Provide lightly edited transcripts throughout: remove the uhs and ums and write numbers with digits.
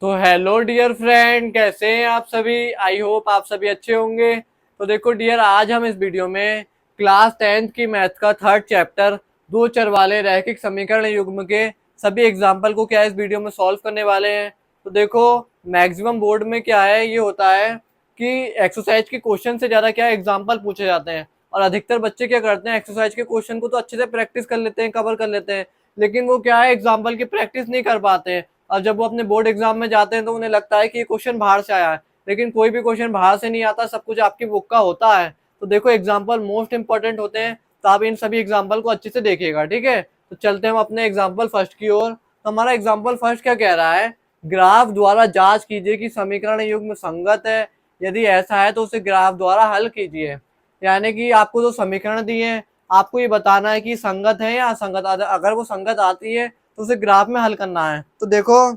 तो hello dear friend, कैसे हैं आप सभी। आई होप आप सभी अच्छे होंगे। तो देखो डियर, आज हम इस वीडियो में क्लास 10th की मैथ का थर्ड चैप्टर दो चर वाले रैखिक समीकरण युग्म के सभी एग्जाम्पल को क्या इस वीडियो में सॉल्व करने वाले हैं। तो देखो, मैक्सिमम बोर्ड में क्या है, ये होता है कि एक्सरसाइज के क्वेश्चन से ज्यादा क्या एग्जाम्पल पूछे जाते हैं। और अधिकतर बच्चे क्या करते हैं, एक्सरसाइज के क्वेश्चन को तो अच्छे से प्रैक्टिस कर लेते हैं, कवर कर लेते हैं, लेकिन वो क्या है, एग्जाम्पल की प्रैक्टिस नहीं कर पाते हैं। और जब वो अपने बोर्ड एग्जाम में जाते हैं तो उन्हें लगता है कि ये क्वेश्चन बाहर से आया है, लेकिन कोई भी क्वेश्चन बाहर से नहीं आता, सब कुछ आपकी बुक का होता है। तो देखो, एग्जाम्पल मोस्ट इंपॉर्टेंट होते हैं, तो आप इन सभी एग्जाम्पल को अच्छे से देखिएगा, ठीक है। तो चलते हैं हम अपने एग्जाम्पल फर्स्ट की ओर। तो हमारा एग्जाम्पल फर्स्ट क्या कह रहा है, ग्राफ द्वारा जांच कीजिए कि समीकरण युग्म संगत है, यदि ऐसा है तो उसे ग्राफ द्वारा हल कीजिए। यानी कि आपको जो समीकरण दिए हैं, आपको ये बताना है कि संगत है या असंगत। अगर वो संगत आती है तो उसे ग्राफ में हल करना है। तो देखो,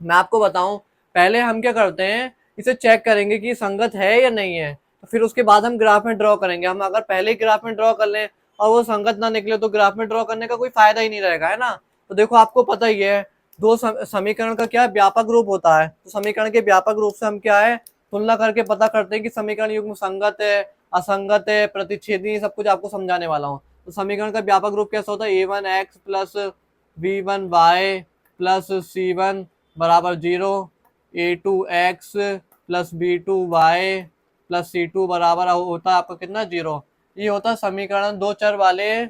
मैं आपको बताऊं, पहले हम क्या करते हैं, इसे चेक करेंगे कि संगत है या नहीं है, तो फिर उसके बाद हम ग्राफ में ड्रॉ करेंगे। हम अगर पहले ही ग्राफ में ड्रॉ कर लें और वो संगत ना निकले तो ग्राफ में ड्रॉ करने का कोई फायदा ही नहीं रहेगा, है ना। तो देखो, आपको पता ही है, दो समीकरण का क्या व्यापक रूप होता है। तो समीकरण के व्यापक रूप से हम क्या है, तुलना करके पता करते हैं कि समीकरण युग्म संगत है, असंगत है, प्रतिच्छेदी, सब कुछ आपको समझाने वाला हूँ। तो समीकरण का व्यापक रूप कैसा होता है, a1x plus b1y plus c1 बराबर 0, a2x plus b2y plus c2 बराबर होता है आपका कितना, 0। ये होता है समीकरण दो चर वाले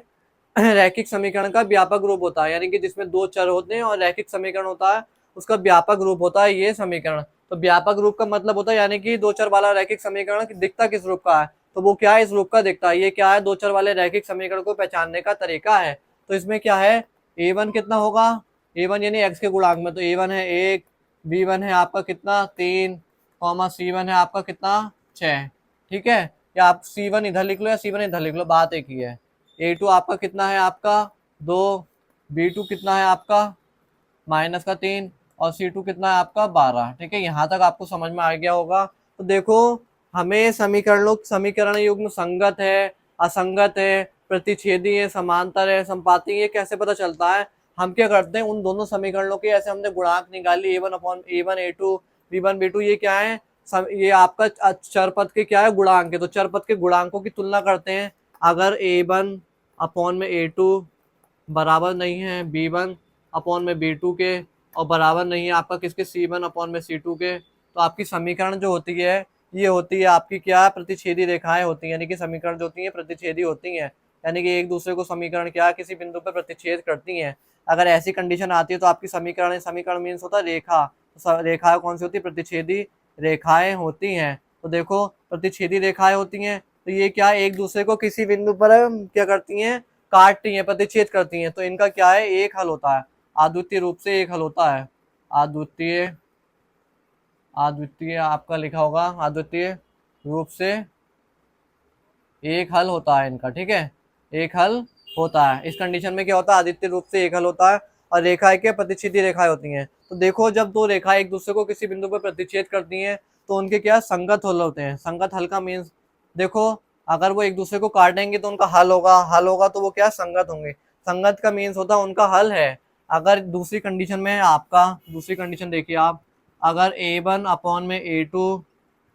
रैखिक समीकरण का व्यापक रूप होता है, यानी कि जिसमें दो चर होते हैं और रैखिक समीकरण होता है, उसका व्यापक रूप होता है ये समीकरण। तो व्यापक रूप का मतलब होता है, यानी कि दो चर वाला रैखिक समीकरण दिखता किस रूप का है, तो वो क्या है, इस रूप का दिखता है। ये क्या है, दो चर वाले रैखिक समीकरण को पहचानने का तरीका है। तो इसमें क्या है, a1 कितना होगा, a1 यानी x के गुणांक में, तो a1 है 1, b1 है आपका कितना 3, c1 है आपका कितना 6, ठीक है। या आप c1 इधर लिख लो या c1 इधर लिख लो, बात एक ही है। a2 आपका कितना है, आपका 2, b2 कितना है आपका -3, और c2 कितना है आपका 12, ठीक है। यहाँ तक आपको समझ में आ गया होगा। तो देखो, हमें समीकरण युग्म संगत है, असंगत है, प्रतिच्छेदी है, समांतर है, संपाती, ये कैसे पता चलता है। हम क्या करते हैं, उन दोनों समीकरणों के ऐसे हमने गुणांक निकाली, a1 a2 b1 b2, ये क्या है, ये आपका चर पद के क्या है, गुणांक है। तो चर पद के गुणांकों की तुलना करते हैं। अगर a1/a2 बराबर नहीं है b1/b2 के, और बराबर नहीं है आपका किसके, c1/c2 के, तो आपकी समीकरण जो होती है, ये होती है आपकी क्या, प्रतिच्छेदी रेखाएं होती हैं, यानी कि समीकरण जो होती है प्रतिच्छेदी होती हैं, यानी कि एक दूसरे को समीकरण क्या किसी बिंदु पर प्रतिच्छेद करती हैं। अगर ऐसी कंडीशन आती है तो आपकी समीकरण समीकरण मीन्स होता है रेखा। तो रेखा कौन सी होती है, प्रतिच्छेदी रेखाएं होती हैं। तो देखो, प्रतिच्छेदी रेखाएं होती हैं, तो ये क्या, एक दूसरे को किसी बिंदु पर क्या करती हैं, काटती हैं, प्रतिच्छेद करती हैं। तो इनका क्या है, एक हल होता है, अद्वितीय रूप से एक हल होता है। अद्वितीय अद्वितीय आपका लिखा होगा, अद्वितीय रूप से एक हल होता है इनका, ठीक है। एक हल होता है, इस कंडीशन में क्या होता है, अद्वितीय रूप से एक हल होता है। और रेखाएं के प्रतिच्छेदी रेखाएं होती हैं। तो देखो, जब दो रेखाएं एक दूसरे को किसी बिंदु पर प्रतिच्छेद करती हैं तो उनके क्या, संगत हल होते हैं। संगत हल का मीन्स देखो, अगर वो एक दूसरे को काटेंगे तो उनका हल होगा, तो वो क्या, संगत होंगे। संगत का मीन्स होता है उनका हल है। अगर दूसरी कंडीशन में है आपका, दूसरी कंडीशन देखिए आप, अगर a1/a2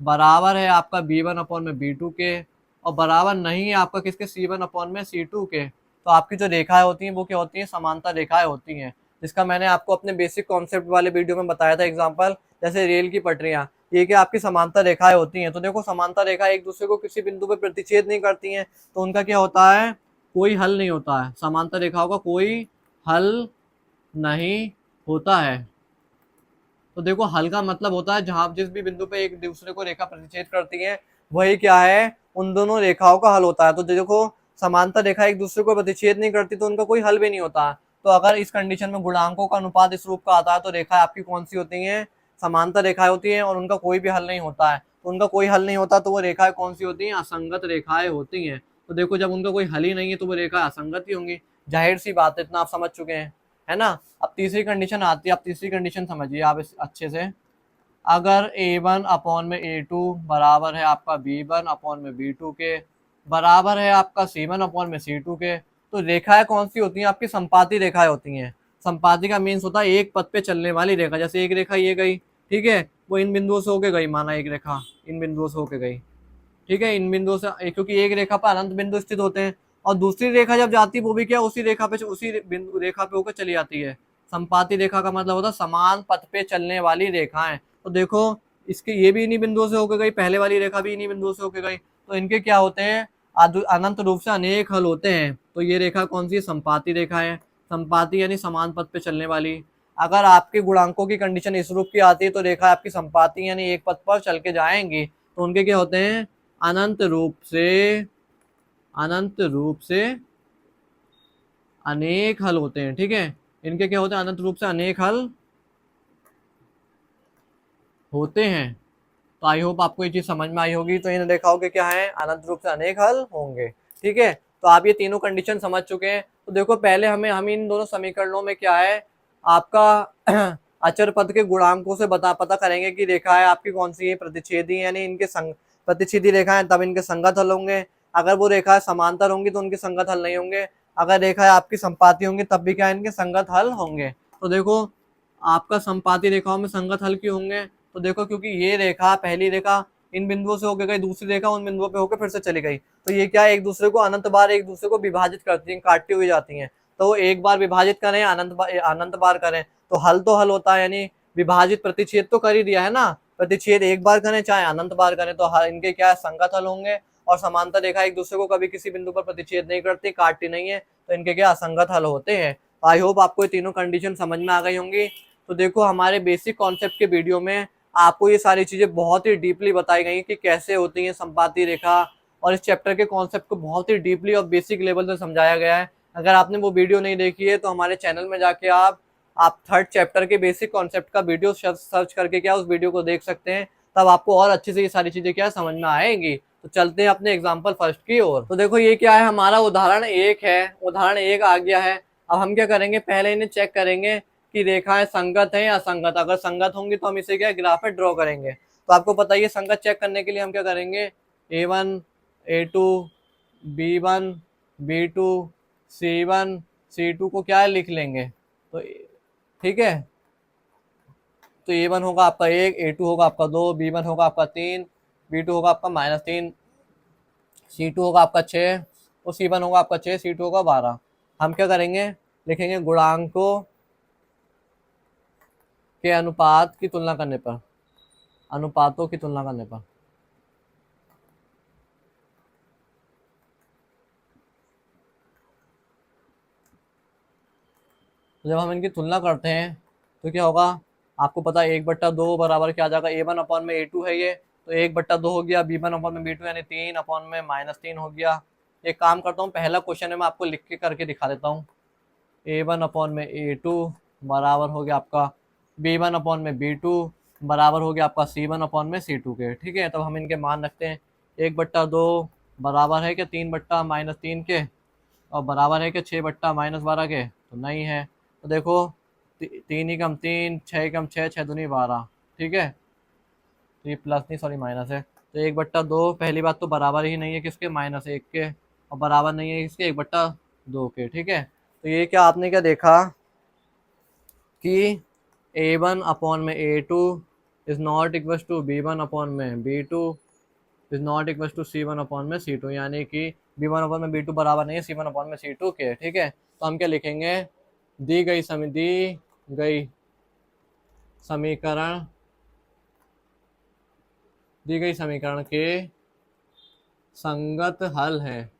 बराबर है आपका b1/b2 के, और बराबर नहीं है आपका किसके, c1/c2 के, तो आपकी जो रेखाएं होती हैं वो क्या होती हैं, समांतर रेखाएं होती हैं। जिसका मैंने आपको अपने बेसिक कॉन्सेप्ट वाले वीडियो में बताया था एग्जांपल, जैसे रेल की पटरियां, ये क्या आपकी समांतर रेखाएं होती हैं। तो देखो, समांतर रेखा एक दूसरे को किसी बिंदु पर प्रतिच्छेद नहीं करती हैं, तो उनका क्या होता है, कोई हल नहीं होता है। समांतर रेखाओं का कोई हल नहीं होता है। तो देखो, हल का मतलब होता है जहां जिस भी बिंदु पे एक दूसरे को रेखा प्रतिच्छेद करती है, वही क्या है, उन दोनों रेखाओं का हल होता है। तो देखो, समांतर रेखा एक दूसरे को प्रतिच्छेद नहीं करती तो उनका कोई हल भी नहीं होता है। तो अगर इस कंडीशन में गुणांकों का अनुपात इस रूप का आता है तो रेखाएं आपकी कौन सी होती हैं, समांतर रेखाएं होती हैं, और उनका कोई भी हल नहीं होता है। तो उनका कोई हल नहीं होता तो वो रेखाएं कौन सी होती हैं, असंगत रेखाएं होती हैं। तो देखो, जब उनका कोई हल ही नहीं है तो वो रेखाएं असंगत ही होंगी, जाहिर सी बात है, इतना आप समझ चुके हैं, है ना। अब तीसरी कंडीशन आती है, अब तीसरी कंडीशन समझिए आप इस अच्छे से। अगर a1/a2 बराबर है आपका b1/b2 के, बराबर है आपका c1/c2 के, तो रेखाएं कौन सी होती हैं, आपकी संपाती रेखाएं होती हैं। संपाती का मीन्स होता है एक पथ पे चलने वाली रेखा। जैसे एक रेखा ये गई, ठीक है, वो इन बिंदुओं से होके गई, माना एक रेखा इन बिंदुओं से होके गई, ठीक है, इन बिंदुओं से, क्योंकि एक रेखा पर अनंत बिंदु स्थित होते हैं, और दूसरी रेखा जब जाती है वो भी क्या उसी रेखा पे, उसी बिंदु रेखा पे होकर चली जाती है। संपाती रेखा का मतलब होता है समान पथ पे चलने वाली रेखाएं। तो देखो इसके ये भी इन्हीं बिंदुओं से होकर गई, पहले वाली रेखा भी इन्हीं बिंदुओं से होकर गई, तो इनके क्या होते हैं, अनंत रूप से अनेक हल होते हैं। तो ये रेखा कौन सी है, संपाती रेखा है। संपाती यानी समान पथ पे चलने वाली। अगर आपके गुणांकों की कंडीशन इस रूप की आती है तो रेखा आपकी संपाती यानी एक पथ पर चल के जाएंगी, तो उनके क्या होते हैं, अनंत रूप से अनेक हल होते हैं, ठीक है। इनके क्या होते हैं, अनंत रूप से अनेक हल होते हैं। तो आई होप आपको ये चीज समझ में आई होगी। तो इन रेखाओं के क्या है, अनंत रूप से अनेक हल होंगे, ठीक है। तो आप ये तीनों कंडीशन समझ चुके हैं। तो देखो पहले हम इन दोनों समीकरणों में क्या है, आपका अचर पद के गुणांकों से पता करेंगे कि रेखा है आपकी कौन सी है, प्रतिच्छेदी, यानी इनके प्रतिच्छेदी रेखा है तब इनके संगत हल होंगे। अगर वो रेखा समांतर होंगी तो उनके संगत हल नहीं होंगे। अगर रेखा आपकी संपाती होंगी तब भी क्या इनके संगत हल होंगे। तो देखो आपका संपाती रेखाओं में संगत हल क्यों होंगे, तो देखो क्योंकि ये रेखा, पहली रेखा इन बिंदुओं से होकर गई, दूसरी रेखा उन बिंदुओं पे होकर फिर से चली गई, तो ये क्या एक दूसरे को अनंत बार एक दूसरे को विभाजित करती हैं, काटती हुई जाती हैं। तो एक बार विभाजित करें, अनंत बार करें, तो हल होता है, यानी विभाजित प्रतिच्छेद तो कर ही दिया है ना, प्रतिच्छेद एक बार करें चाहे अनंत बार करें तो इनके क्या संगत हल होंगे। और समांतर रेखा एक दूसरे को कभी किसी बिंदु पर प्रतिच्छेद नहीं करती, काटती नहीं है, तो इनके क्या असंगत हल होते हैं। आई होप आपको ये तीनों कंडीशन समझ में आ गई होंगी। तो देखो हमारे बेसिक कॉन्सेप्ट के वीडियो में आपको ये सारी चीजें बहुत ही डीपली बताई गई कि कैसे होती है संपाती रेखा, और इस चैप्टर के कॉन्सेप्ट को बहुत ही डीपली और बेसिक लेवल से समझाया गया है। अगर आपने वो वीडियो नहीं देखी है तो हमारे चैनल में जाके आप थर्ड चैप्टर के बेसिक कॉन्सेप्ट का वीडियो सर्च करके क्या उस वीडियो को देख सकते हैं, तब आपको और अच्छे से ये सारी चीजें क्या समझ में आएंगी। तो चलते हैं अपने एग्जाम्पल फर्स्ट की ओर। तो देखो ये क्या है, हमारा उदाहरण एक है, उदाहरण एक आ गया है। अब हम क्या करेंगे, पहले इन्हें चेक करेंगे कि रेखाएं संगत है या असंगत। अगर संगत होंगी तो हम इसे क्या ग्राफ में ड्रॉ करेंगे। तो आपको पता है संगत चेक करने के लिए हम क्या करेंगे, A1 A2 B1 B2 C1 C2 को क्या लिख लेंगे, तो ठीक है। तो A1 होगा आपका 1, A2 होगा आपका 2, B1 होगा आपका 3, B2 होगा आपका -3, C2 होगा आपका 6 और C1 होगा आपका 6, C2 होगा 12। हम क्या करेंगे, लिखेंगे गुणांकों के अनुपात की तुलना करने पर, अनुपातों की तुलना करने पर। तो जब हम इनकी तुलना करते हैं तो क्या होगा, आपको पता है 1/2 बराबर क्या आ जाएगा, A1 अपॉन में A2 है ये, तो 1/2 हो गया, B1 अपॉन में B2 यानी 3 अपॉन में -3 हो गया। एक काम करता हूँ, पहला क्वेश्चन है मैं आपको लिख के करके दिखा देता हूँ। A1 अपॉन में A2 बराबर हो गया आपका B1 अपॉन में B2 बराबर हो गया आपका C1 अपॉन में C2 के, ठीक है। तब हम इनके मान रखते हैं, 1/2 बराबर है क्या 3/-3 के, और बराबर है कि 6/-12 के, तो नहीं है। तो देखो 3 ही कम 3, 6 ही कम 6, 6 दूनी 12, ठीक है। तो ये प्लस नहीं सॉरी माइनस है। तो 1/2 पहली बात तो बराबर ही नहीं है किसके, -1 के, और बराबर नहीं है किसके 1/2 के, ठीक है। तो ये क्या आपने क्या देखा कि A1 अपॉन में A2 is not equal to B1 upon में B2 is not equal to C1 upon में C2, यानी कि B1 अपॉन में B2 बराबर नहीं है C1 अपॉन में C2 के, ठीक है। तो हम क्या लिखेंगे, दी गई समीकरण दी गई समीकरण के संगत हल है,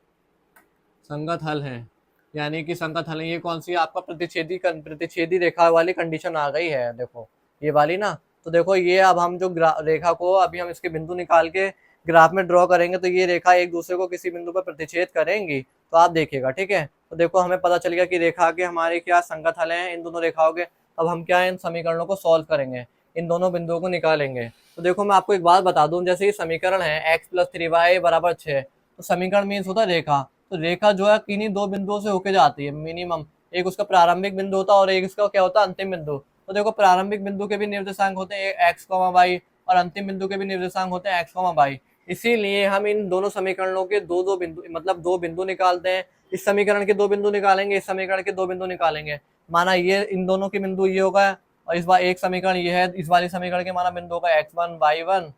यानी कि संगत हल है। ये कौन सी आपका प्रतिच्छेदी रेखा वाली कंडीशन आ गई है, देखो ये वाली ना। तो देखो ये अब हम जो रेखा को अभी हम इसके बिंदु निकाल के ग्राफ में ड्रॉ करेंगे, तो ये रेखा एक दूसरे को किसी बिंदु पर प्रतिच्छेद करेंगी, तो आप देखिएगा, ठीक है। तो देखो हमें पता चल गया कि रेखा के हमारे क्या संगत हल हैं इन दोनों रेखाओं के। अब हम क्या है इन समीकरणों को सॉल्व करेंगे, इन दोनों बिंदुओं को निकालेंगे। तो देखो मैं आपको एक बात बता दूं, जैसे ये समीकरण है x + 3y = 6, तो समीकरण मीन्स होता है रेखा। तो रेखा जो है किन्हीं दो बिंदुओं से होके जाती है मिनिमम, एक उसका प्रारंभिक बिंदु होता है और एक इसका क्या होता है अंतिम बिंदु। तो देखो प्रारंभिक बिंदु के भी निर्देशांक होते हैं x, y, और अंतिम बिंदु के भी निर्देशांक होते हैं x, y। इसीलिए हम इन दोनों समीकरणों के दो बिंदु मतलब दो बिंदु निकालते हैं, इस समीकरण के दो बिंदु निकालेंगे, इस समीकरण के दो बिंदु निकालेंगे। माना ये इन दोनों के बिंदु ये होगा और इस बार एक समीकरण ये है, इस वाले समीकरण के माना बिंदु होगा x1 y1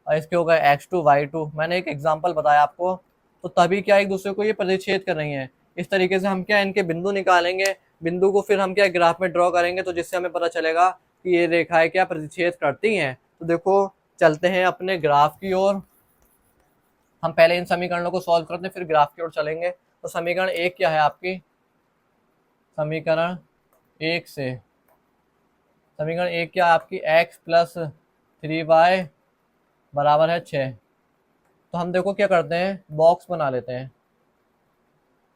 और इसके होगा x2 y2। मैंने एक एग्जांपल बताया आपको, तो तभी क्या एक दूसरे को ये प्रतिच्छेद कर रही हैं। इस तरीके से हम क्या इनके बिंदु निकालेंगे, बिंदु को फिर हम क्या ग्राफ में ड्रॉ करेंगे, तो जिससे हमें पता चलेगा कि ये रेखाएं क्या प्रतिच्छेद करती हैं। तो देखो चलते हैं अपने ग्राफ की ओर। हम पहले इन समीकरणों को सॉल्व करते हैं, फिर ग्राफ की ओर चलेंगे। तो समीकरण एक क्या है आपकी, समीकरण एक से समीकरण एक क्या है आपकी, x प्लस 3y बराबर है 6। तो हम देखो क्या करते हैं, बॉक्स बना लेते हैं।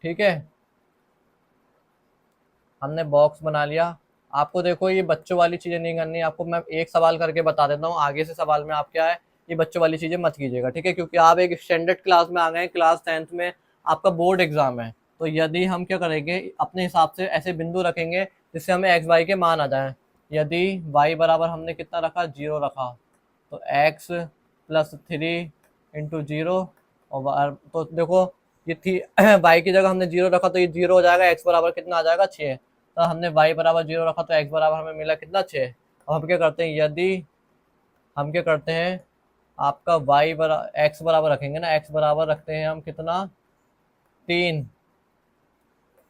ठीक है, हमने बॉक्स बना लिया। आपको देखो ये बच्चों वाली चीजें नहीं करनी, आपको मैं एक सवाल करके बता देता हूँ, आगे से सवाल में आप क्या है ये बच्चों वाली चीजें मत कीजिएगा। ठीक है, क्योंकि आप एक स्टैंडर्ड क्लास में आ गए हैं, क्लास 10th में आपका बोर्ड एग्जाम है। तो यदि हम क्या करेंगे, अपने हिसाब से ऐसे बिंदु रखेंगे जिससे हमें एक्स वाई के मान आ जाए। यदि y बराबर हमने कितना रखा, 0 रखा, तो x प्लस 3 इंटू 0 और तो देखो ये थी y की जगह हमने 0 रखा तो ये 0 हो जाएगा, x बराबर कितना आ जाएगा 6। तो हमने y बराबर 0 रखा तो x बराबर हमें मिला कितना 6। अब हम क्या करते हैं, यदि हम क्या करते हैं आपका x बराबर रखेंगे ना, x बराबर रखते हैं हम कितना 3,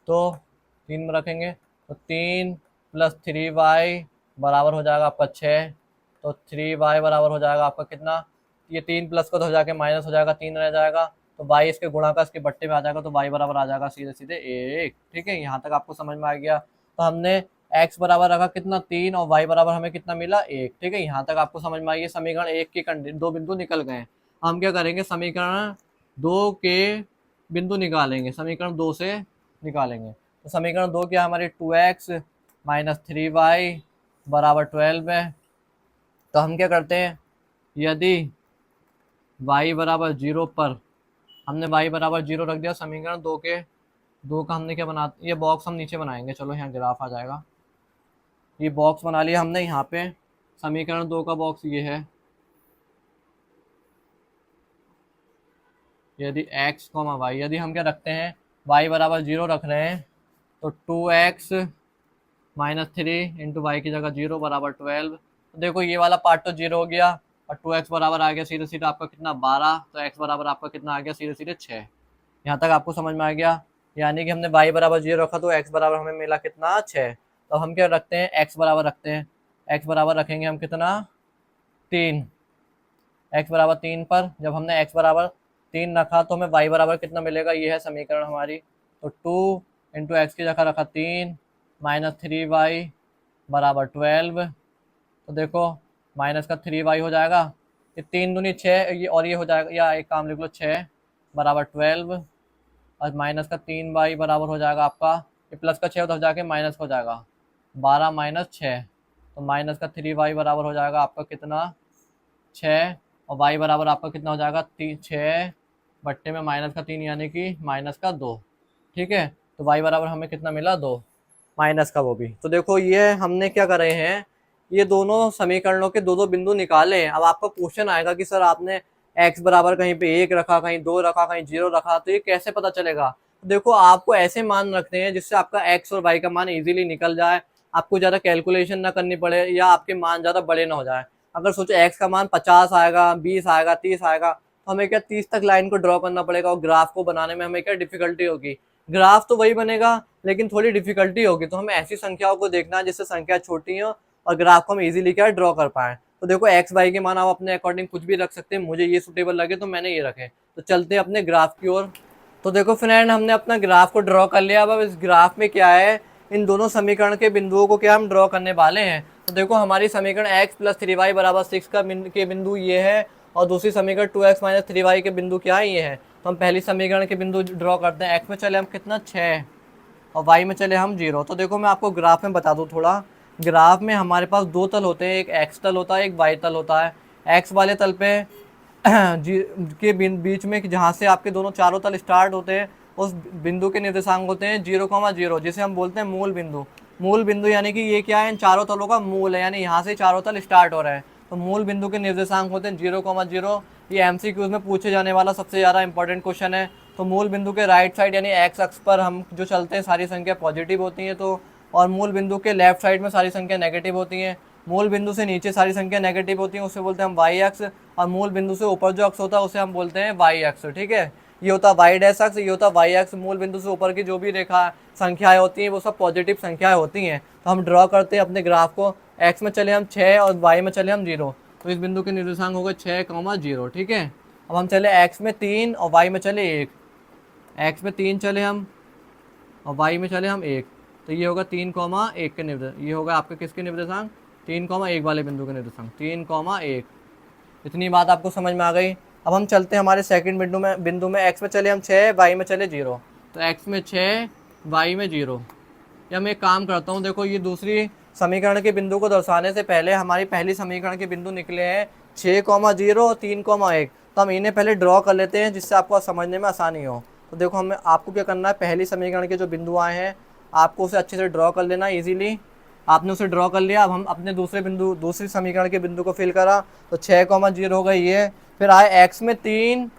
तो 3 में रखेंगे तो 3 प्लस 3y बराबर हो जाएगा आपका 6। तो 3y बराबर हो जाएगा आपका कितना, ये 3 प्लस का तो हो जाके माइनस हो जाएगा, 3 रह जाएगा, तो y इसके गुणा का इसके बट्टे में आ जाएगा, तो y बराबर आ जाएगा सीधे सीधे 1। ठीक है, यहाँ तक आपको समझ में आ गया। तो हमने x बराबर रखा कितना 3 और y बराबर हमें कितना मिला 1। ठीक है, यहाँ तक आपको समझ में आई। समीकरण 1 के दो बिंदु निकल गए। हम क्या करेंगे, समीकरण 2 के बिंदु निकालेंगे, समीकरण 2 से निकालेंगे। तो समीकरण 2 क्या हमारी 2x माइनस 3y बराबर 12 है। तो हम क्या करते हैं, यदि y बराबर 0 पर हमने y बराबर 0 रख दिया, समीकरण 2 के 2 का हमने क्या बना, ये बॉक्स हम नीचे बनाएंगे, चलो यहाँ ग्राफ आ जाएगा। ये बॉक्स बना लिया हमने, यहाँ पे समीकरण 2 का बॉक्स ये है। यदि x, y, यदि हम क्या रखते हैं y बराबर 0 रख रहे हैं, तो 2x माइनस 3 इंटू वाई की जगह 0 बराबर 12। तो देखो ये वाला पार्ट तो 0 हो गया और 2x बराबर आ गया सीधे सीधे आपका कितना 12, तो x बराबर आपका कितना आ गया सीधे सीधे 6। यहाँ तक आपको समझ में आ गया। यानी कि हमने y बराबर 0 रखा तो x बराबर हमें मिला कितना 6। तो हम क्या रखते हैं, x बराबर रखते हैं, x बराबर रखेंगे हम कितना 3। x बराबर 3 पर जब हमने x बराबर 3 रखा तो हमें y बराबर कितना मिलेगा, ये है समीकरण हमारी। तो 2 इंटू एक्स की जगह रखा 3 माइनस 3y बराबर 12। तो देखो माइनस का 3y हो जाएगा, ये 3 दूनी 6, ये और ये हो जाएगा, या एक काम लिख लो 6 बराबर 12 और माइनस का 3y बराबर हो जाएगा आपका, ये प्लस का 6 उधर जाके माइनस हो जाएगा 12 माइनस 6। तो माइनस का 3y बराबर हो जाएगा आपका कितना 6 और y बराबर आपका कितना हो जाएगा 6 बट्टे में माइनस का 3 यानी कि माइनस का 2। ठीक है, तो y बराबर हमें कितना मिला 2 माइनस का वो भी। तो देखो ये हमने क्या कर रहे हैं, ये दोनों समीकरणों के दो दो बिंदु निकाले हैं। अब आपका क्वेश्चन आएगा कि सर आपने x बराबर कहीं पे 1 रखा, कहीं 2 रखा, कहीं 0 रखा, तो ये कैसे पता चलेगा। तो देखो आपको ऐसे मान रखते हैं जिससे आपका x और y का मान इजीली निकल जाए, आपको ज़्यादा कैलकुलेशन ना करनी पड़े या आपके मान ज़्यादा बड़े ना हो जाए। अगर सोचो x का मान 50 आएगा, 20 आएगा, 30 आएगा, तो हमें क्या 30 तक लाइन को ड्रॉ करना पड़ेगा और ग्राफ को बनाने में हमें क्या डिफिकल्टी होगी। ग्राफ तो वही बनेगा लेकिन थोड़ी डिफिकल्टी होगी। तो हमें ऐसी संख्याओं को देखना है जिससे संख्या छोटी हो और ग्राफ को हम इजीली क्या ड्रॉ कर पाए। तो देखो एक्स वाई के मान आप अपने अकॉर्डिंग कुछ भी रख सकते हैं, मुझे ये सुटेबल लगे तो मैंने ये रखे। तो चलते हैं अपने ग्राफ की ओर। तो देखो फ्रेंड हमने अपना ग्राफ को ड्रॉ कर लिया। अब इस ग्राफ में क्या है, इन दोनों समीकरण के बिंदुओं को क्या हम ड्रॉ करने वाले हैं। तो देखो हमारी समीकरण x प्लस 3y बराबर 6 का के बिंदु ये है और दूसरी समीकरण 2x माइनस 3y के बिंदु क्या है, ये है। तो हम पहली समीकरण के बिंदु ड्रॉ करते हैं। x में चले हम कितना 6 और y में चले हम 0। तो देखो मैं आपको ग्राफ में बता दूं थोड़ा। ग्राफ में हमारे पास दो तल होते हैं, एक x तल होता है, एक y तल होता है। x वाले तल पे के बीच में जहाँ से आपके दोनों चारों तल स्टार्ट होते हैं उस बिंदु के निर्देशांक होते हैं 0,0, जिसे हम बोलते हैं मूल बिंदु। मूल बिंदु यानी कि ये क्या है, इन चारों तलों का मूल है, यानी यहाँ से चारों तल स्टार्ट हो रहे हैं। तो मूल बिंदु के निर्देशांक होते हैं 0,0। ये MCQs में पूछे जाने वाला सबसे ज़्यादा इंपॉर्टेंट क्वेश्चन है। तो मूल बिंदु के राइट साइड यानी एक्स अक्ष पर हम जो चलते हैं सारी संख्या पॉजिटिव होती हैं, तो और मूल बिंदु के लेफ्ट साइड में सारी संख्या नेगेटिव होती हैं। मूल बिंदु से नीचे सारी संख्या नेगेटिव होती हैं, उसे बोलते हैं हम वाई अक्ष, और मूल बिंदु से ऊपर जो अक्ष होता है उसे हम बोलते हैं वाई अक्ष। ठीक है, ये होता है वाई डैश अक्ष, ये होता है वाई अक्ष। मूल बिंदु से ऊपर की जो भी रेखा संख्याएं होती हैं वो सब पॉजिटिव संख्याएं होती हैं। तो हम ड्रॉ करते हैं अपने ग्राफ को, एक्स में चले हम 6 और वाई में चले हम 0, तो इस बिंदु के निर्देशांक होगा 6,0। ठीक है, अब हम चले एक्स में 3 और वाई में चले 1, एक्स में 3 चले हम और वाई में चले हम 1, तो ये होगा 3,1 के निर्देशांक। ये होगा आपके किसके निर्देशांक? 3,1 वाले बिंदु के निर्देशांक, 3,1। इतनी बात आपको समझ में आ गई। अब हम चलते हैं हमारे सेकंड बिंदु में एक्स में चले हम 6, वाई में चले 0, तो एक्स में 6, वाई में 0। या मैं एक काम करता हूँ, देखो ये दूसरी समीकरण के बिंदु को दर्शाने से पहले हमारी पहली समीकरण के बिंदु निकले हैं 6,0 और 3,1, तो हम इन्हें पहले ड्रॉ कर लेते हैं जिससे आपको समझने में आसानी हो। तो देखो हमें आपको क्या करना है, पहली समीकरण के जो बिंदु आए हैं आपको उसे अच्छे से ड्रॉ कर लेना है ईजिली। आपने उसे ड्रॉ कर लिया। अब हम अपने दूसरी समीकरण के बिंदु को फिल करा, तो 6,0 हो गई ये। फिर आए एक्स में 3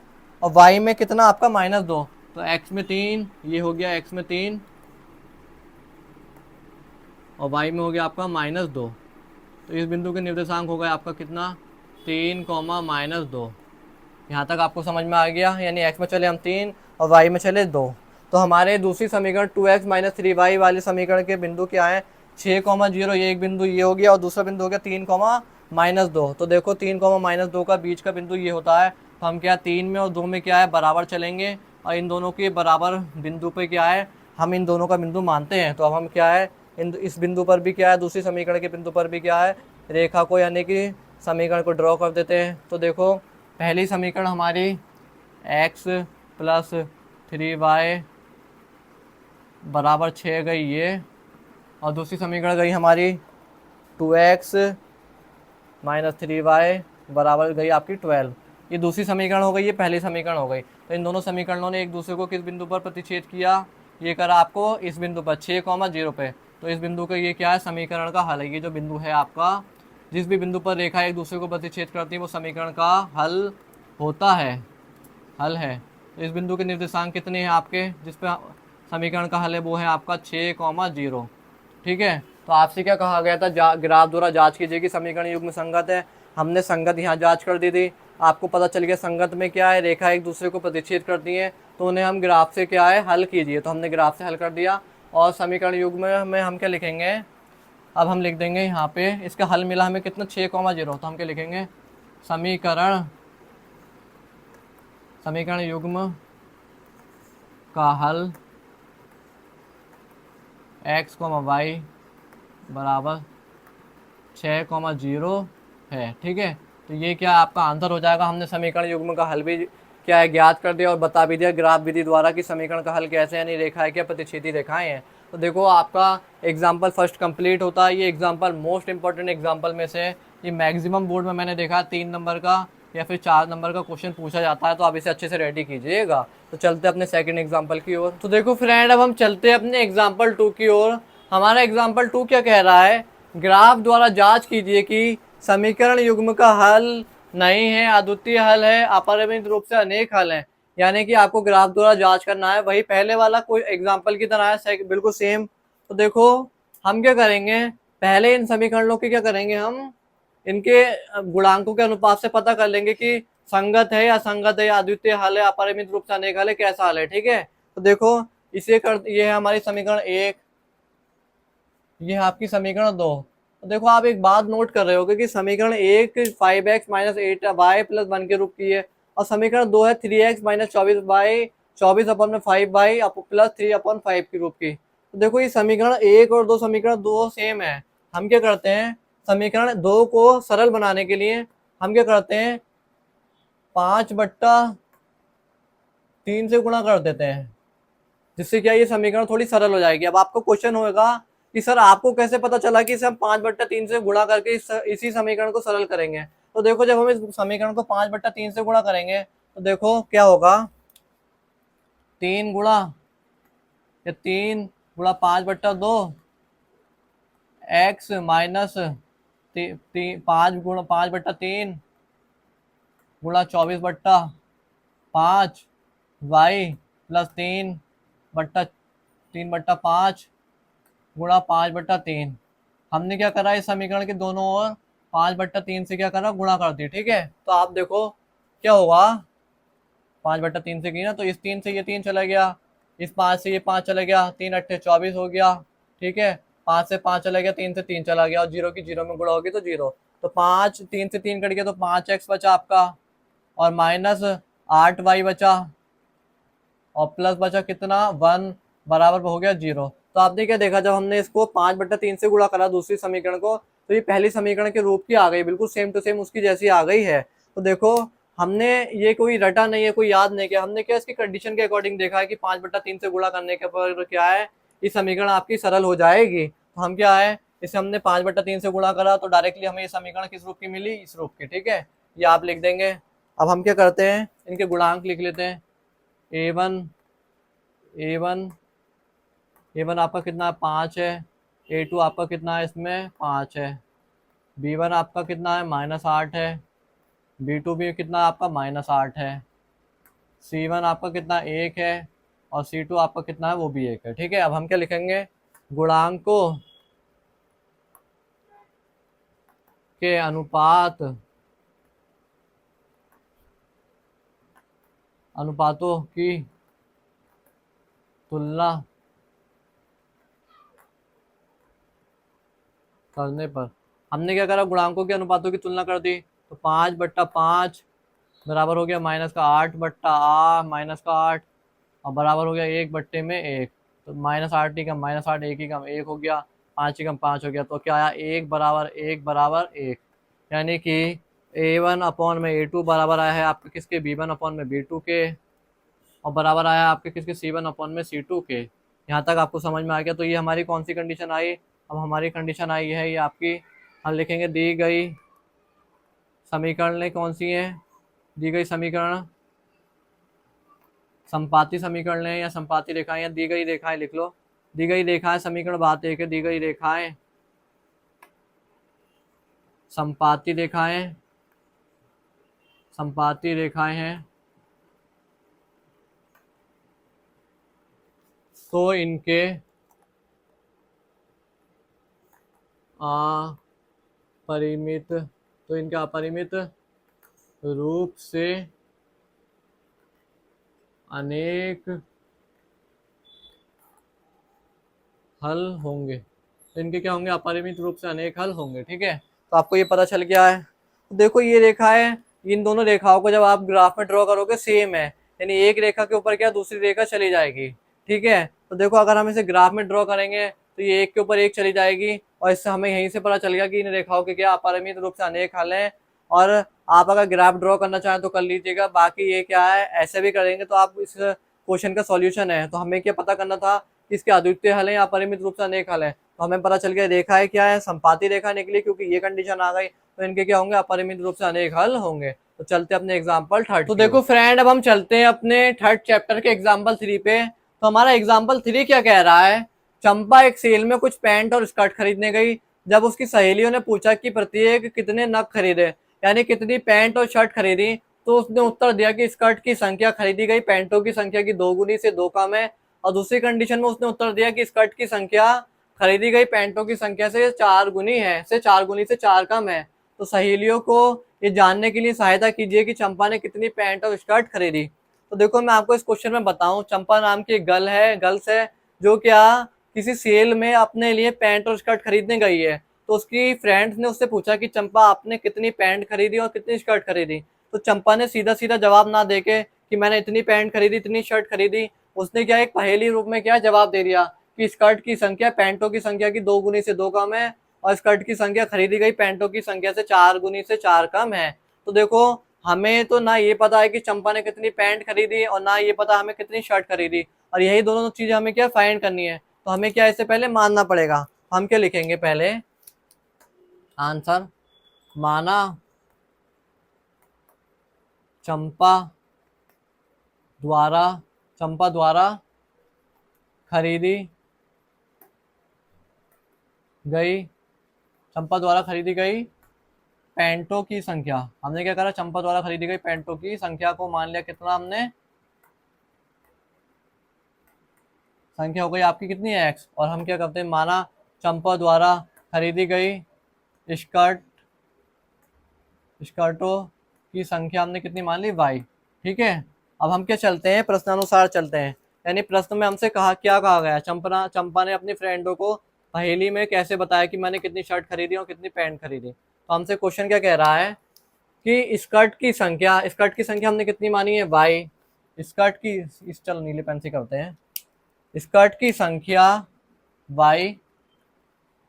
और वाई में कितना आपका -2, तो एक्स में 3, ये हो गया एक्स में 3 और वाई में हो गया आपका -2, तो इस बिंदु के निर्देशांक हो गया आपका कितना? 3, -2। यहाँ तक आपको समझ में आ गया, यानी एक्स में चले हम 3 और वाई में चले 2। तो हमारे दूसरी समीकरण 2x - 3y वाले समीकरण के बिंदु क्या है? 6,0, ये एक बिंदु ये हो गया, और दूसरा बिंदु हो गया 3, -2। तो देखो 3, -2 का बीच का बिंदु ये होता है, तो हम क्या 3 में और 2 में क्या है बराबर चलेंगे, और इन दोनों के बराबर बिंदु पे क्या है हम इन दोनों का बिंदु मानते हैं। तो अब हम क्या है इस बिंदु पर भी क्या है, दूसरी समीकरण के बिंदु पर भी क्या है, रेखा को यानी कि समीकरण को ड्रॉ कर देते हैं। तो देखो पहली समीकरण हमारी x + 3y बराबर 6 गई ये, और दूसरी समीकरण गई हमारी 2x - 3y बराबर गई आपकी 12। ये दूसरी समीकरण हो गई, ये पहली समीकरण हो गई। तो इन दोनों समीकरणों ने एक दूसरे को किस बिंदु पर प्रतिच्छेद किया? ये करा आपको इस बिंदु पर 6,0 पे। तो इस बिंदु का ये क्या है, समीकरण का हल है। ये जो बिंदु है आपका, जिस भी बिंदु पर रेखा एक दूसरे को प्रतिच्छेद करती है वो समीकरण का हल होता है, हल है। तो इस बिंदु के निर्देशांक कितने हैं आपके, जिस पे समीकरण का हल है वो है आपका 6,0। ठीक है, तो आपसे क्या कहा गया था, ग्राफ द्वारा जांच कीजिए कि समीकरण युग्म संगत है। हमने संगत यहाँ जांच कर दी थी, आपको पता चल गया संगत में क्या है, रेखा एक दूसरे को प्रतिच्छेद करती है, तो उन्हें हम ग्राफ से क्या है हल कीजिए। तो हमने ग्राफ से हल कर दिया। और समीकरण युग्म में हम क्या लिखेंगे, अब हम लिख देंगे यहाँ पे इसका हल मिला हमें कितना 6,0, तो हम क्या लिखेंगे, समीकरण युग्म का हल x, y बराबर 6,0 है। ठीक है, तो ये क्या आपका आंसर हो जाएगा। हमने समीकरण युग्म का हल भी क्या है ज्ञात कर दिया और बता भी दिया ग्राफ विधि द्वारा कि समीकरण का हल कैसे, यानी रेखाएं क्या प्रतिच्छेदी रेखाएं हैं। तो देखो आपका एग्जाम्पल फर्स्ट कंप्लीट होता है। ये एग्जाम्पल मोस्ट इंपॉर्टेंट एग्जाम्पल में से, ये मैक्सिमम बोर्ड में मैंने देखा 3 नंबर का या फिर 4 नंबर का क्वेश्चन पूछा जाता है, तो आप इसे अच्छे से रेडी कीजिएगा। तो चलते हैं अपने सेकंड एग्जाम्पल की ओर। तो देखो फ्रेंड, अब हम चलते हैं अपने एग्जाम्पल 2 की ओर। हमारा एग्जाम्पल 2 क्या कह रहा है, ग्राफ द्वारा जांच कीजिए कि समीकरण युग्म का हल नहीं है, अद्वितीय हल है, अपरिमित रूप से अनेक हल हैं। यानी कि आपको ग्राफ द्वारा जांच करना है, वही पहले वाला कोई एग्जाम्पल की तरह है, बिल्कुल सेम। तो देखो हम क्या करेंगे, पहले इन समीकरणों की क्या करेंगे, हम इनके गुणांकों के अनुपात से पता कर लेंगे कि संगत है या असंगत है, या अद्वितीय हल है, अपरिमित रूप से अनेक हल है, कैसा हल है। ठीक है, तो देखो ये है हमारी समीकरण 1, ये है आपकी समीकरण 2। तो देखो आप एक बात नोट कर रहे होगे कि समीकरण 1 5x - 8y + 1 के रूप की है, और समीकरण 2 है 3x - 24y 24/5y + 3/5 के रूप की। तो देखो ये समीकरण 1 और 2 समीकरण 2 सेम है। हम क्या करते हैं, समीकरण 2 को सरल बनाने के लिए हम क्या करते हैं, 5/3 से गुणा कर देते हैं, जिससे क्या ये समीकरण थोड़ी सरल हो जाएगी। अब आपको क्वेश्चन होगा कि सर आपको कैसे पता चला कि इसे हम 5/3 से गुणा करके इसी समीकरण को सरल करेंगे। तो देखो जब हम इस समीकरण को 5/3 से गुणा करेंगे तो देखो क्या होगा, 3 गुणा 5/2 x माइनस 5/3 गुणा 24/5 y प्लस 3/5 गुणा 5/3। हमने क्या करा, इस समीकरण के दोनों ओर 5/3 से क्या करा, गुणा कर दी। ठीक है, तो आप देखो क्या होगा, 5/3 से की ना, तो इस 3 से ये 3 चला गया, इस 5 से ये 5 चला गया, 3×8 = 24 हो गया। ठीक है, 5 से 5 चला गया, 3 से 3 चला गया, और 0 की 0 में गुणा होगी तो 0। तो 5, 3 से 3 कट गया तो 5x बचा आपका, और -8y बचा, और प्लस बचा कितना, 1 बराबर हो गया 0। तो आपने क्या देखा, जब हमने इसको 5/3 से गुणा करा दूसरी समीकरण को, तो ये पहली समीकरण के रूप की आ गई, बिल्कुल सेम टू सेम उसकी जैसी आ गई है। तो देखो हमने ये कोई रटा नहीं है, कोई याद नहीं किया, हमने क्या इसकी कंडीशन के अकॉर्डिंग देखा है कि 5/3 से गुणा करने के पर क्या है, ये समीकरण आपकी सरल हो जाएगी। तो हम क्या है, इसे हमने 5/3 से गुणा करा तो डायरेक्टली हमें ये समीकरण किस रूप की मिली, इस रूप की। ठीक है, ये आप लिख देंगे। अब हम क्या करते हैं, इनके गुणांक लिख लेते हैं। ए वन आपका कितना, 5 है। A2 आपका कितना है, इसमें 5 है। B1 आपका कितना है, -8 है। B2 भी कितना आपका, -8 है। C1 आपका कितना, 1 है। और C2 आपका कितना है, वो भी 1 है। ठीक है, अब हम क्या लिखेंगे, गुणांकों के अनुपातों की तुलना करने पर, हमने क्या करा, गुणांकों के अनुपातों की तुलना कर दी। तो 5/5 बराबर हो गया -8/8 और बराबर हो गया 1/1। तो -8 ही कम -8, 1 ही कम 1 हो गया, 5 ही कम 5 हो गया। तो क्या आया, 1 = 1 यानी कि A1/A2 बराबर आया है आपके किसके, B1/B2 के, और बराबर आया है आपके किसके, C1/C2 के। यहाँ तक आपको समझ में आ गया। तो ये हमारी कौन सी कंडीशन आई, अब हमारी कंडीशन आई है ये आपकी, हम लिखेंगे दी गई समीकरण कौन सी है, दी गई समीकरण संपाती समीकरण या संपाती रेखाएं या दी गई रेखाएं लिख लो। दी गई रेखाएं समीकरण बात एक है, दी गई रेखाएं संपाती रेखाएं, संपाती रेखाएं हैं, तो इनके अपरिमित, तो इनके अपरिमित रूप से अनेक हल होंगे। तो इनके क्या होंगे, अपरिमित रूप से अनेक हल होंगे। ठीक है, तो आपको ये पता चल गया है। तो देखो ये रेखा है, इन दोनों रेखाओं को जब आप ग्राफ में ड्रॉ करोगे सेम है, यानी एक रेखा के ऊपर क्या दूसरी रेखा चली जाएगी। ठीक है, तो देखो अगर हम इसे ग्राफ में ड्रॉ करेंगे तो ये एक के ऊपर एक चली जाएगी, और इससे हमें यहीं से पता चल गया कि इन रेखाओं के क्या अपरिमित रूप से अनेक हल हैं। और आप अगर ग्राफ ड्रॉ करना चाहें तो कर लीजिएगा, बाकी ये क्या है, ऐसे भी करेंगे तो आप इस क्वेश्चन का सॉल्यूशन है। तो हमें क्या पता करना था, इसके अद्वितीय हल है या अपरिमित रूप से अनेक हल है। तो हमें पता चल गया रेखा है क्या है, संपाती रेखा निकली, क्योंकि ये कंडीशन आ गई। तो इनके क्या होंगे, अपरिमित रूप से अनेक हल होंगे। तो चलते अपने एग्जाम्पल 3 तो देखो फ्रेंड, अब हम चलते हैं अपने 3rd चैप्टर के एग्जाम्पल 3 पे। तो हमारा एग्जाम्पल 3 क्या कह रहा है, चंपा एक सेल में कुछ पैंट और स्कर्ट खरीदने गई। जब उसकी सहेलियों ने पूछा कि प्रत्येक कितने नग खरीदे, यानी कितनी पैंट और शर्ट खरीदी, तो उसने उत्तर दिया कि स्कर्ट की संख्या खरीदी गई पैंटों की संख्या की 2 गुनी से 2 कम है। और दूसरी कंडीशन में उसने उत्तर दिया कि स्कर्ट की संख्या खरीदी गई पैंटों की संख्या से 4 गुनी है, से 4 गुनी से 4 कम है। तो सहेलियों को ये जानने के लिए सहायता कीजिए कि चंपा ने कितनी पैंट और स्कर्ट खरीदी। तो देखो मैं आपको इस क्वेश्चन में बताऊं, चंपा नाम की एक गर्ल्स है जो क्या किसी सेल में अपने लिए पैंट और स्कर्ट खरीदने गई है। तो उसकी फ्रेंड्स ने उससे पूछा कि चंपा आपने कितनी पैंट खरीदी और कितनी स्कर्ट खरीदी। तो चंपा ने सीधा सीधा जवाब ना देके कि मैंने इतनी पैंट खरीदी इतनी शर्ट खरीदी, उसने क्या एक पहेली रूप में क्या जवाब दे दिया कि स्कर्ट की संख्या पैंटों की संख्या की 2 गुनी से 2 कम है, और स्कर्ट की संख्या खरीदी गई पैंटों की संख्या से 4 गुनी से 4 कम है। तो देखो हमें तो ना ये पता है कि चंपा ने कितनी पैंट खरीदी और ना ये पता हमें कितनी शर्ट खरीदी, और यही दोनों चीजें हमें क्या फाइंड करनी है। तो हमें क्या इससे पहले मानना पड़ेगा। हम क्या लिखेंगे पहले, आंसर माना चंपा द्वारा खरीदी गई चंपा द्वारा खरीदी गई पैंटों की संख्या। हमने क्या करा, चंपा द्वारा खरीदी गई पैंटों की संख्या को मान लिया कितना, हमने संख्या हो गई आपकी कितनी एक्स, और हम क्या करते हैं, माना चंपा द्वारा खरीदी गई स्कर्टों की संख्या हमने कितनी मान ली, वाई। ठीक है, अब हम क्या चलते हैं, प्रश्नानुसार चलते हैं। यानी प्रश्न में हमसे क्या कहा गया, चंपा ने अपनी फ्रेंडों को पहेली में कैसे बताया कि मैंने कितनी शर्ट खरीदी और कितनी पैंट खरीदी। तो हमसे क्वेश्चन क्या कह रहा है कि स्कर्ट की संख्या हमने कितनी मानी है, वाई। स्कर्ट की चलो नीले पेन से करते हैं। स्कर्ट की संख्या वाई,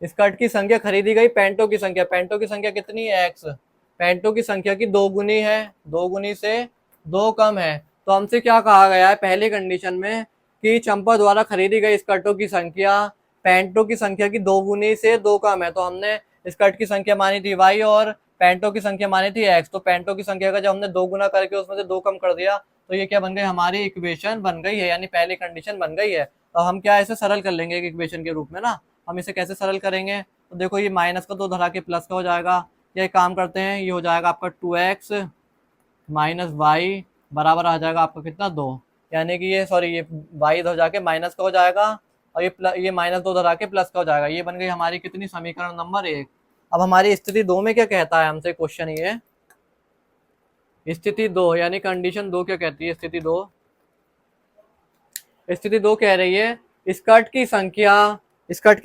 स्कर्ट की संख्या खरीदी गई पैंटों की संख्या कितनी है, एक्स। पैंटों की संख्या की दो गुनी है, दो गुनी से दो कम है। तो हमसे क्या कहा गया है पहली कंडीशन में कि चंपा द्वारा खरीदी गई स्कर्टों की संख्या पैंटों की संख्या की दो गुनी से दो कम है। तो हमने स्कर्ट की संख्या मानी थी वाई और पैंटों की संख्या मानी थी एक्स। तो पैंटों की संख्या का जब हमने दो गुना करके उसमें से दो कम कर दिया तो ये क्या बन गई, हमारी इक्वेशन बन गई है, यानी पहली कंडीशन बन गई है। तो हम क्या ऐसे सरल कर लेंगे एक इक्वेशन के रूप में ना। हम इसे कैसे सरल करेंगे, तो देखो ये माइनस का दो धरा के प्लस का हो जाएगा। ये काम करते हैं, ये हो जाएगा आपका 2x माइनस वाई बराबर आ जाएगा आपका कितना, 2। यानी कि ये वाई इधर जाके माइनस का हो जाएगा और ये माइनस दो धरा के प्लस का हो जाएगा। ये बन गई हमारी कितनी, समीकरण नंबर 1। अब हमारी स्थिति 2 में क्या कहता है हमसे क्वेश्चन, ये स्थिति 2 यानी कंडीशन 2 क्या कहती है, स्थिति 2 कह रही है स्कर्ट की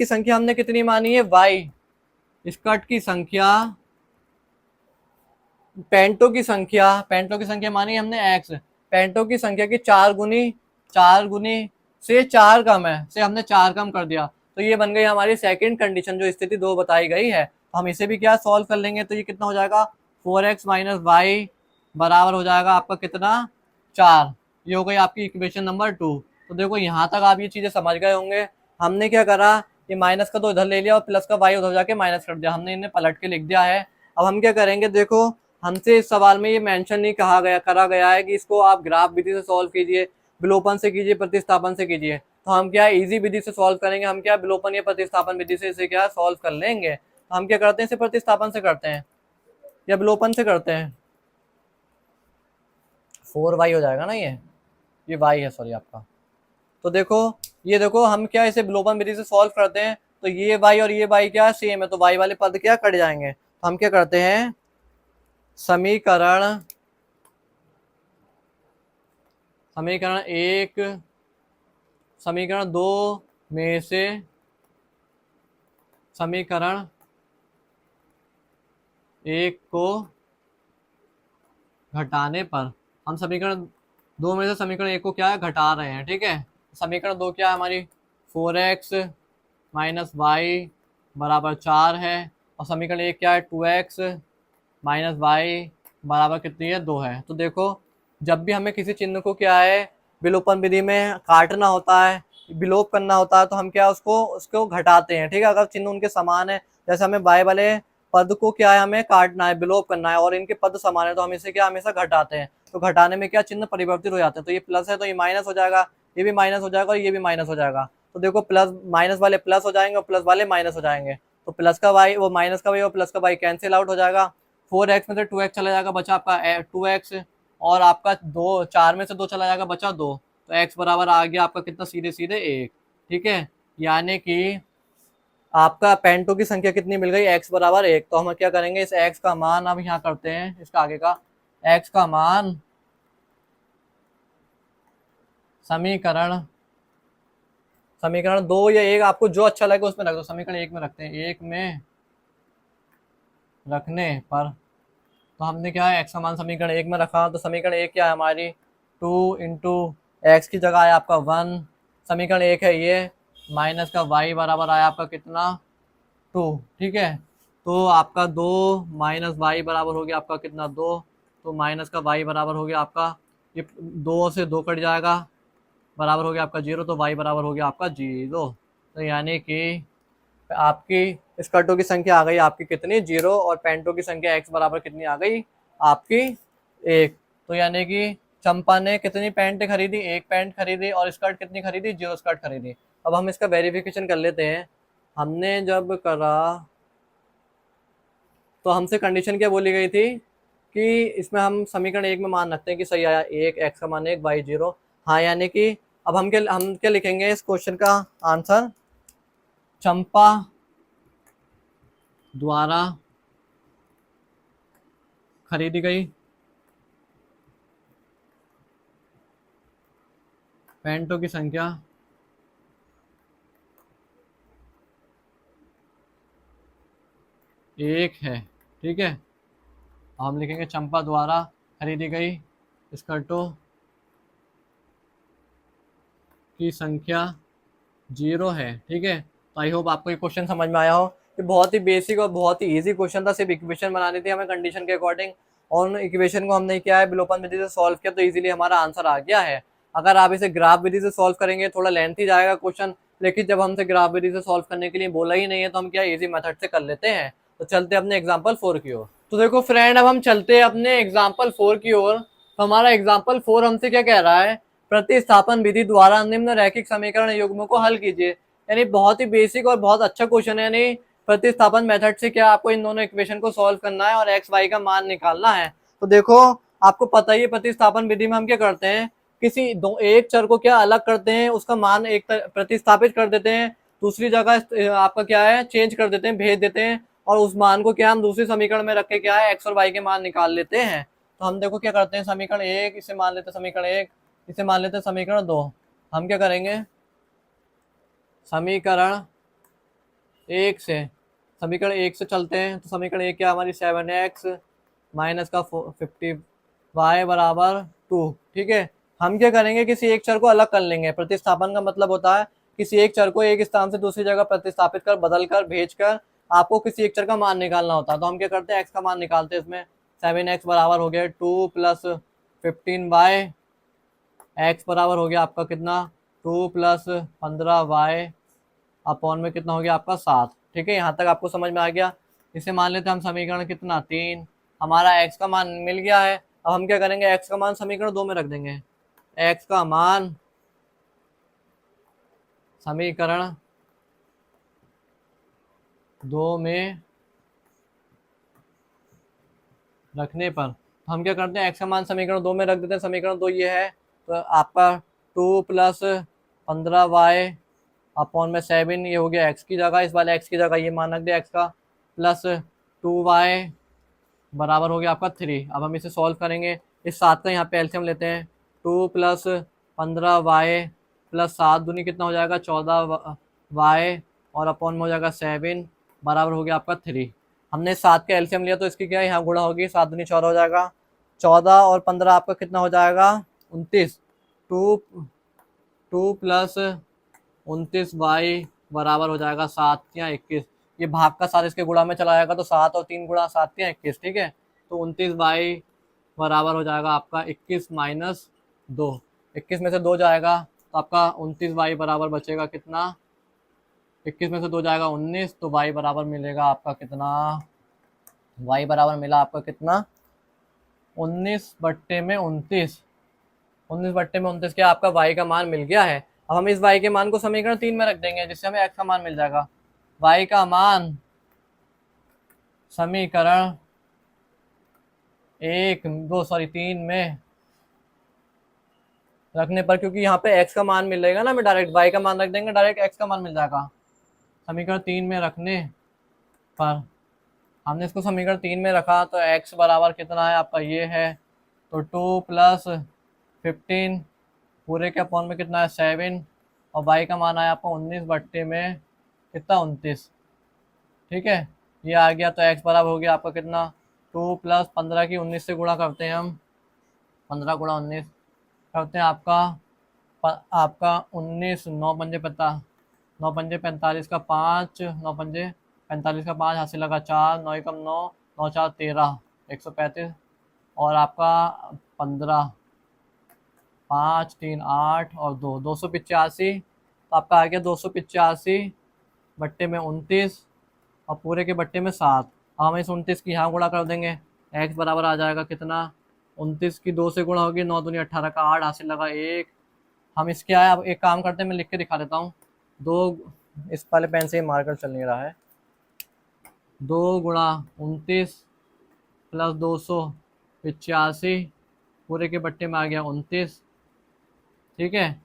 संख्या हमने कितनी मानी है, वाई। स्कर्ट की संख्या पैंटों की संख्या मानी हमने एक्स। पैंटों की संख्या की चार गुनी से चार कम है, से हमने चार कम कर दिया। तो ये बन गई हमारी सेकंड कंडीशन जो स्थिति 2 बताई गई है। तो हम इसे भी क्या सॉल्व कर लेंगे, तो ये कितना हो जाएगा 4x माइनस वाई बराबर हो जाएगा आपका कितना, 4। ये हो गई आपकी इक्वेशन नंबर 2। तो देखो यहाँ तक आप ये चीजें समझ गए होंगे। हमने क्या करा, ये माइनस का तो इधर ले लिया और प्लस का वाई उधर जाके माइनस कर दिया, हमने इन्हें पलट के लिख दिया है। अब हम क्या करेंगे, देखो हमसे इस सवाल में ये मेंशन नहीं करा गया है कि इसको आप ग्राफ विधि से सॉल्व कीजिए, विलोपन से कीजिए, प्रतिस्थापन से कीजिए। तो हम क्या इजी विधि से सॉल्व करेंगे, हम क्या विलोपन या प्रतिस्थापन विधि से इसे क्या सॉल्व कर लेंगे। तो हम क्या करते हैं, इसे प्रतिस्थापन से करते हैं या विलोपन से करते हैं, 4y हो जाएगा ना, ये y है सॉरी आपका। तो देखो हम क्या इसे विलोपन विधि से सॉल्व करते हैं, तो ये y और ये y क्या सेम है, तो y वाले पद क्या कट जाएंगे। तो हम क्या करते हैं, समीकरण 2 में से समीकरण 1 को घटाने पर, हम समीकरण 2 में से समीकरण 1 को क्या है, घटा रहे हैं। ठीक है, समीकरण 2 क्या है हमारी, 4x माइनस वाई बराबर 4 है, और समीकरण 1 क्या है, 2x माइनस वाई बराबर कितनी है, 2 है। तो देखो जब भी हमें किसी चिन्ह को क्या है विलोपन विधि में काटना होता है, विलोप करना होता है, तो हम क्या उसको घटाते हैं। ठीक है, अगर चिन्ह उनके समान है, जैसे हमें बाय वाले पद को क्या है हमें काटना है, विलोप करना है, और इनके पद समान है, तो हम इसे क्या हमेशा घटाते हैं। तो घटाने में क्या चिन्ह परिवर्तित हो जाते हैं, तो ये प्लस है तो ये माइनस हो जाएगा, ये भी माइनस हो जाएगा और ये भी माइनस हो जाएगा। तो देखो प्लस माइनस वाले प्लस हो जाएंगे और प्लस वाले माइनस हो जाएंगे। तो प्लस का वाई वो माइनस का वाई और प्लस का वाई कैंसिल आउट हो जाएगा। 4x में से 2x चला जाएगा, बचा आपका 2x, और आपका 4 में से 2 चला जाएगा, बचा 2। तो x बराबर आ गया आपका कितना, सीधे सीधे 1। ठीक है, यानी कि आपका पेंटो की संख्या कितनी मिल गई, x बराबर 1। तो हम क्या करेंगे, इस x का मान अब यहाँ करते हैं, इसका आगे का x का मान समीकरण 2 या 1 आपको जो अच्छा लगे उसमें रख दो। समीकरण 1 में रखते हैं, 1 में रखने पर, तो हमने क्या है x का मान समीकरण 1 में रखा, तो समीकरण 1 क्या है हमारी, 2 इंटू एक्स की जगह है आपका 1, समीकरण 1 है ये, माइनस का y बराबर आया आपका कितना, 2। ठीक है, तो आपका 2 माइनस वाई बराबर हो गया आपका कितना, 2। तो माइनस का y बराबर हो गया आपका, ये 2 से 2 कट जाएगा, बराबर हो गया आपका 0। तो y बराबर हो गया आपका 0। तो यानी कि आपकी स्कर्टों की संख्या आ गई आपकी कितनी, 0, और पैंटों की संख्या x बराबर कितनी आ गई आपकी 1। तो यानी कि चंपा ने कितनी पैंट खरीदी, 1 पैंट खरीदी, और स्कर्ट कितनी खरीदी, 0 स्कर्ट खरीदी। अब हम इसका वेरिफिकेशन कर लेते हैं। हमने जब करा तो हमसे कंडीशन क्या बोली गई थी कि इसमें हम समीकरण 1 में मान रखते हैं कि सही आया 1, x का मान 1, y 0। हाँ, यानी कि अब हम क्या लिखेंगे इस क्वेश्चन का आंसर, चंपा द्वारा खरीदी गई पेंटों की संख्या एक है। ठीक है, हम लिखेंगे चंपा द्वारा खरीदी गई स्कर्टों की संख्या 0 है। ठीक है, तो आई होप आपको ये क्वेश्चन समझ में आया हो। ये बहुत ही बेसिक और बहुत ही इजी क्वेश्चन था, सिर्फ इक्वेशन बनानी थी हमें कंडीशन के अकॉर्डिंग, और उन इक्वेशन को हमने क्या है विलोपन विधि से सॉल्व किया, तो इजीली हमारा आंसर आ गया है। अगर आप इसे ग्राफ विधि से सॉल्व करेंगे थोड़ा लेंथी जाएगा क्वेश्चन, लेकिन जब हमसे ग्राफ विधि से सॉल्व करने के लिए बोला ही नहीं है तो हम क्या इजी मेथड से कर लेते हैं। तो चलते अपने एग्जाम्पल 4 की ओर। तो देखो फ्रेंड, अब हम चलते हैं अपने एग्जाम्पल 4 की ओर। तो हमारा एग्जाम्पल 4 हमसे क्या कह रहा है, प्रतिस्थापन विधि द्वारा निम्न रैखिक समीकरण युग्मों को हल कीजिए। यानी बहुत ही बेसिक और बहुत अच्छा क्वेश्चन है। यानी प्रतिस्थापन मेथड से क्या आपको इन दोनों इक्वेशन को सॉल्व करना है और एक्स वाई का मान निकालना है। तो देखो, आपको पता ही है प्रतिस्थापन विधि में हम क्या करते हैं, किसी दो एक चर को क्या अलग करते हैं, उसका मान एक प्रतिस्थापित कर देते हैं, दूसरी जगह आपका क्या है चेंज कर देते हैं, भेज देते हैं, और उस मान को क्या हम दूसरी समीकरण में रख के क्या है एक्स और वाई के मान निकाल लेते हैं। तो हम देखो क्या करते हैं, समीकरण एक इसे मान लेते हैं समीकरण एक, इसे मान लेते हैं समीकरण दो। हम क्या करेंगे, समीकरण एक से समीकरण एक से चलते हैं। तो समीकरण एक क्या हमारी 7x माइनस का 50 y बराबर 2। ठीक है, हम क्या करेंगे, किसी एक चर को अलग कर लेंगे। प्रतिस्थापन का मतलब होता है किसी एक चर को एक स्थान से दूसरी जगह प्रतिस्थापित कर, बदल कर, भेज कर आपको किसी एक चर का मान निकालना होता है। तो हम क्या करते हैं, एक्स का मान निकालते हैं। इसमें 7x बराबर हो गया 2 प्लस 15y, एक्स बराबर हो गया आपका कितना 2 प्लस 15y अपॉन में कितना हो गया आपका 7। ठीक है, यहाँ तक आपको समझ में आ गया। इसे मान लेते हैं हम समीकरण कितना 3। हमारा एक्स का मान मिल गया है। अब हम क्या करेंगे, एक्स का मान समीकरण 2 में रख देंगे। एक्स का मान समीकरण 2 में रखने पर हम क्या करते हैं, एक्स का मान समीकरण 2 में रख देते हैं। समीकरण 2 ये है, तो आपका 2 प्लस 15y अपॉन में 7, ये हो गया एक्स की जगह, इस वाले एक्स की जगह ये मान रख दिया एक्स का, प्लस 2y बराबर हो गया आपका 3। अब हम इसे सॉल्व करेंगे। इस 7 का यहाँ पे एलसीएम लेते हैं। 2 प्लस 15y प्लस 7 दूनी कितना हो जाएगा 14y, और अपॉन में हो जाएगा 7 बराबर हो गया आपका 3। हमने 7 का एलसीएम लिया तो इसकी क्या यहाँ गुणा होगी, 7 दूनी 14 हो जाएगा, 14 और 15 आपका कितना हो जाएगा 29। 2 प्लस 29y बराबर हो जाएगा 7 या 21। ये भाग का 7 इसके गुणा में चला जाएगा, तो 7 और 3 गुणा 7 या 21। ठीक है, तो 29y बराबर हो जाएगा आपका 21 माइनस 2। 21 में से 2 जाएगा तो आपका 29y बराबर बचेगा कितना, 21 में से 2 जाएगा 19, तो y बराबर मिलेगा आपका कितना, y बराबर मिला आपका कितना 19/29। 19/29 क्या आपका y का मान मिल गया है। अब हम इस y के मान को समीकरण 3 में रख देंगे, जिससे हमें x का मान मिल जाएगा। y का मान समीकरण 3 में रखने पर, क्योंकि यहाँ पे x का मान मिलेगा ना, हमें डायरेक्ट y का मान रख देंगे, डायरेक्ट x का मान मिल जाएगा। समीकरण 3 में रखने पर हमने इसको समीकरण 3 में रखा, तो x बराबर कितना है आपका ये है, तो 2 प्लस 15 पूरे के अपॉन में कितना है 7, और y का मान आया आपका 19 बट्टे में कितना 29। ठीक है, ये आ गया, तो x बराबर हो गया आपका कितना 2 प्लस 15 की 19 से गुणा करते हैं हम, 15 गुणा 19 करते हैं आपका 19, 9 पंजे 45 का 5, 9 पंजे 45 का 5 हासिल लगा 4, 9 कम 9, 9 4 13, 135, और आपका 15, 5 3 8 और 2, 285। तो आपका आ गया 285 बट्टे में 29 और पूरे के बट्टे में 7। अब हम इस 29 की यहाँ गुणा कर देंगे, x बराबर आ जाएगा कितना, 29 की 2 से गुणा होगी, 9 दूनी 18 का 8 हासिल लगा 1। हम इसके आए, अब एक काम करते हैं, मैं लिख के दिखा देता हूँ। 2, इस वाले पेन से मार्कर चल नहीं रहा है, 2 गुणा 29 प्लस 285 पूरे के बट्टे में आ गया 29। ठीक है,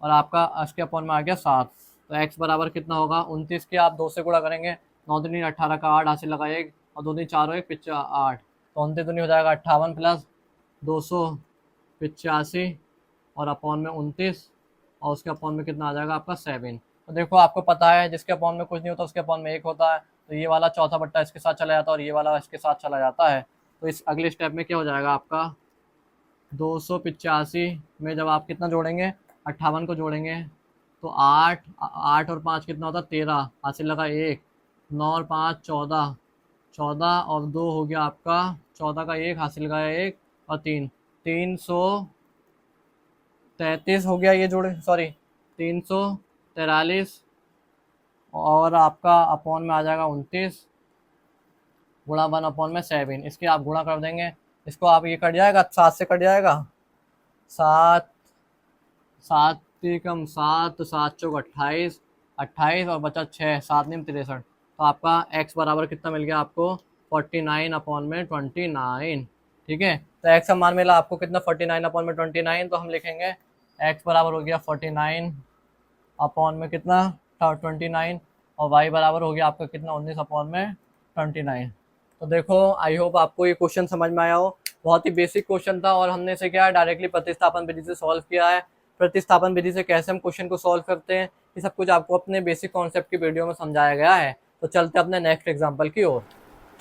और आपका इसके अपॉन में आ गया 7। तो x बराबर कितना होगा, 29 के आप 2 से गुणा करेंगे, 9 दूनी 18 का 8 हासिल लगा 1 और 2 दूनी 4 हो 1 8, तो 29 दूनी हो जाएगा 58 प्लस 285 और अपॉन में 29 और उसके अपॉन में कितना आ जाएगा आपका 7। तो देखो आपको पता है जिसके अपॉन में कुछ नहीं होता उसके अपॉन में 1 होता है, तो ये वाला चौथा बट्टा इसके साथ चला जाता है और ये वाला इसके साथ चला जाता है। तो इस अगले स्टेप में क्या हो जाएगा आपका 285 में जब आप कितना जोड़ेंगे 58 को जोड़ेंगे तो 8 8 और 5 कितना होता है 13 हासिल लगा 1, 9 और 5 14, 14 और 2 हो गया आपका 14 का 1 हासिल लगा 1 और 3 333 हो गया, ये जोड़े सॉरी 343 और आपका अपॉन में आ जाएगा 29 गुणा 1 अपॉन में 7। इसके आप गुणा कर देंगे, इसको आप ये कट जाएगा 7 से कट जाएगा, 7 7 कम 7 तो 7 चौक 28 28 और बचा 6 7 नीम 63। तो आपका x बराबर कितना मिल गया आपको 49 अपॉन में 29। ठीक है, तो x का मान मिला आपको कितना 49 अपॉन में 29। तो हम लिखेंगे x बराबर हो गया 49 अपॉन में कितना 29 और y बराबर हो गया आपका कितना 19 अपॉन में 29। तो देखो आई होप आपको ये क्वेश्चन समझ में आया हो। बहुत ही बेसिक क्वेश्चन था और हमने इसे क्या है डायरेक्टली प्रतिस्थापन विधि से सॉल्व किया है। प्रतिस्थापन विधि से कैसे हम क्वेश्चन को सॉल्व करते हैं ये सब कुछ आपको अपने बेसिक कॉन्सेप्ट की वीडियो में समझाया गया है। तो चलते अपने नेक्स्ट एग्जाम्पल की ओर।